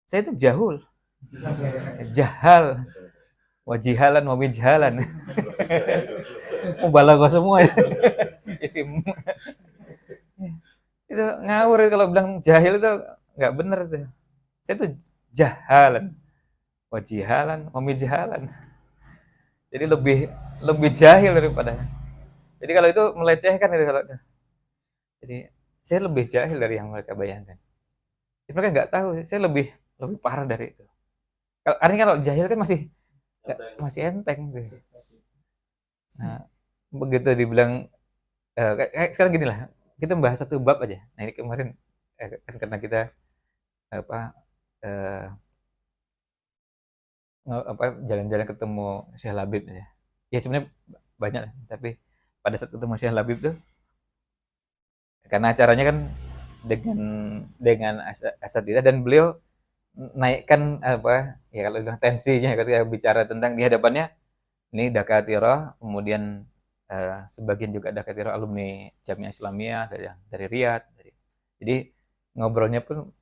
Saya itu jahul, jahal, wajihalan, wabijhalan, mubalaghah semua isim. Itu ngawur kalau bilang jahil itu nggak bener itu. Saya itu jahalan, wajihalan, wamijhalan. Jadi lebih jahil daripada. Jadi kalau itu melecehkan itu kalau. Jadi saya lebih jahil dari yang mereka bayangkan. Jadi mereka nggak tahu, saya lebih parah dari itu. Artinya kalau jahil kan masih enteng gitu. Nah, begitu dibilang sekarang gini lah, kita membahas satu bab aja. Nah ini kemarin kan karena kita eh, jalan-jalan ketemu Syekh Labib ya. Ya sebenarnya banyak lah, tapi pada saat ketemu Syekh Labib tuh karena acaranya kan dengan asatidz dan beliau naikkan apa ya kalau bilang tensinya ketika bicara tentang di hadapannya ini Dakatirah, kemudian sebagian juga Dakatirah alumni Jamiah Islamiyah dari Riyadh. Jadi ngobrolnya pun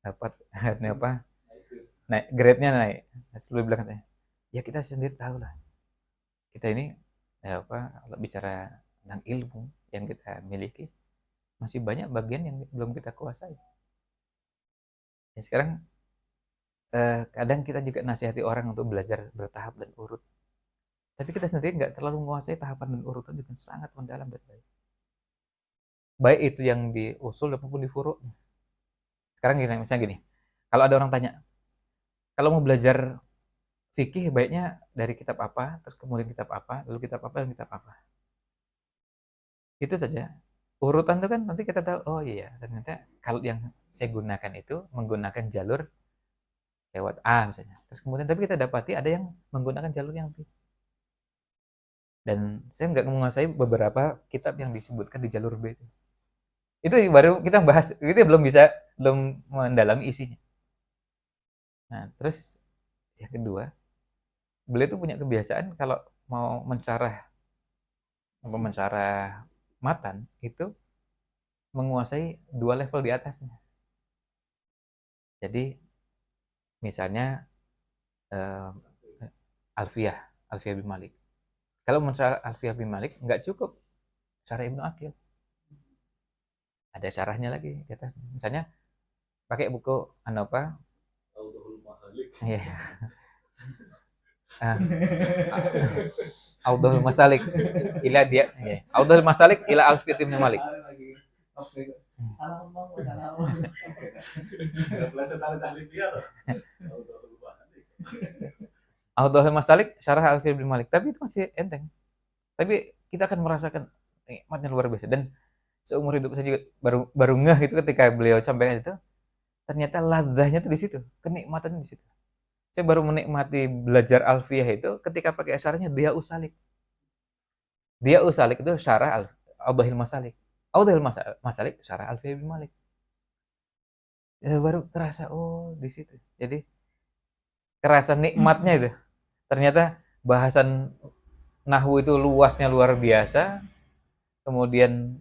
dapat apa naik grade-nya naik. Sebelum bilang katanya, ya kita sendiri tahu lah. Kita ini kalau bicara tentang ilmu yang kita miliki masih banyak bagian yang belum kita kuasai. Ya sekarang kadang kita juga nasihati orang untuk belajar bertahap dan urut. Tapi kita sendiri nggak terlalu menguasai tahapan dan urutan dengan sangat mendalam dan baik. Baik itu yang di usul maupun di furu'. Sekarang gini, misalnya gini. Kalau ada orang tanya, kalau mau belajar fikih baiknya dari kitab apa, terus kemudian kitab apa, lalu kitab apa, dan kitab apa. Itu saja. Urutan itu kan nanti kita tahu, oh iya, ternyata kalau yang saya gunakan itu menggunakan jalur lewat A misalnya. Terus kemudian tapi kita dapati ada yang menggunakan jalur yang B. Dan saya nggak menguasai beberapa kitab yang disebutkan di jalur B. Itu baru kita bahas, itu belum mendalami isinya. Nah, terus yang kedua, beliau itu punya kebiasaan kalau mau mencarah matan itu menguasai 2 level di atasnya. Jadi misalnya Alfiyah bin Malik. Kalau mencarah Alfiyah bin Malik nggak cukup syarah Ibnu Aqil. Ada syarahnya lagi di atas. Misalnya pakai buku apa? Iya. Audhul Masalik ila dia Audhul Masalik ila Alfiyah bin Malik. Audhul Masalik syarah Alfiyah bin Malik, tapi itu masih enteng. Tapi kita akan merasakan nikmatnya luar biasa dan seumur hidup saya juga baru ngeh itu ketika beliau sampaikan itu, ternyata ladzahnya itu di situ, kenikmatannya di situ. Saya baru menikmati belajar Alfiyah itu ketika pakai syarahnya Dia Usalik. Dia Usalik itu syarah Audhul Masalik. Audhul Masalik syarah Alfiyah bin Malik. Ya, baru terasa oh di situ. Jadi kerasa nikmatnya itu. Ternyata bahasan nahwu itu luasnya luar biasa. Kemudian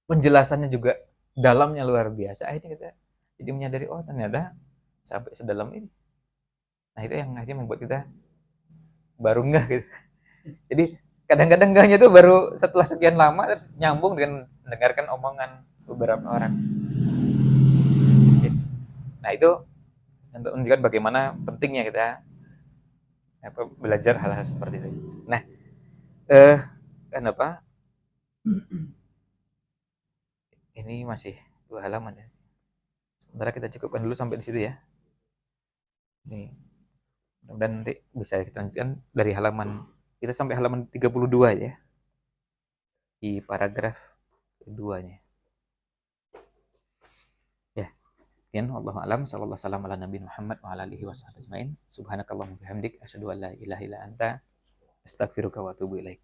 penjelasannya juga dalamnya luar biasa. Akhirnya kita jadi menyadari oh ternyata sampai sedalam ini. Nah itu yang akhirnya membuat kita baru ngeh gitu. Jadi kadang-kadang ngehnya tuh baru setelah sekian lama terus nyambung dengan mendengarkan omongan beberapa orang. Nah itu untuk menunjukkan bagaimana pentingnya kita belajar hal-hal seperti itu. Nah, kenapa? Ini masih 2 halaman ya. Sementara kita cukupkan dulu sampai di situ ya. Nih, mudah-mudahan nanti bisa kita lanjutkan dari halaman kita sampai halaman 32 ya. Di paragraf keduanya. Ya. Sekian wallahu alam sallallahu alaihi wasallam ala nabiyina Muhammad wa ala alihi washabbihi ajmain. Subhanakallahumma bihamdik asyhadu an la ilaha illa anta astaghfiruka wa atubu ilaik.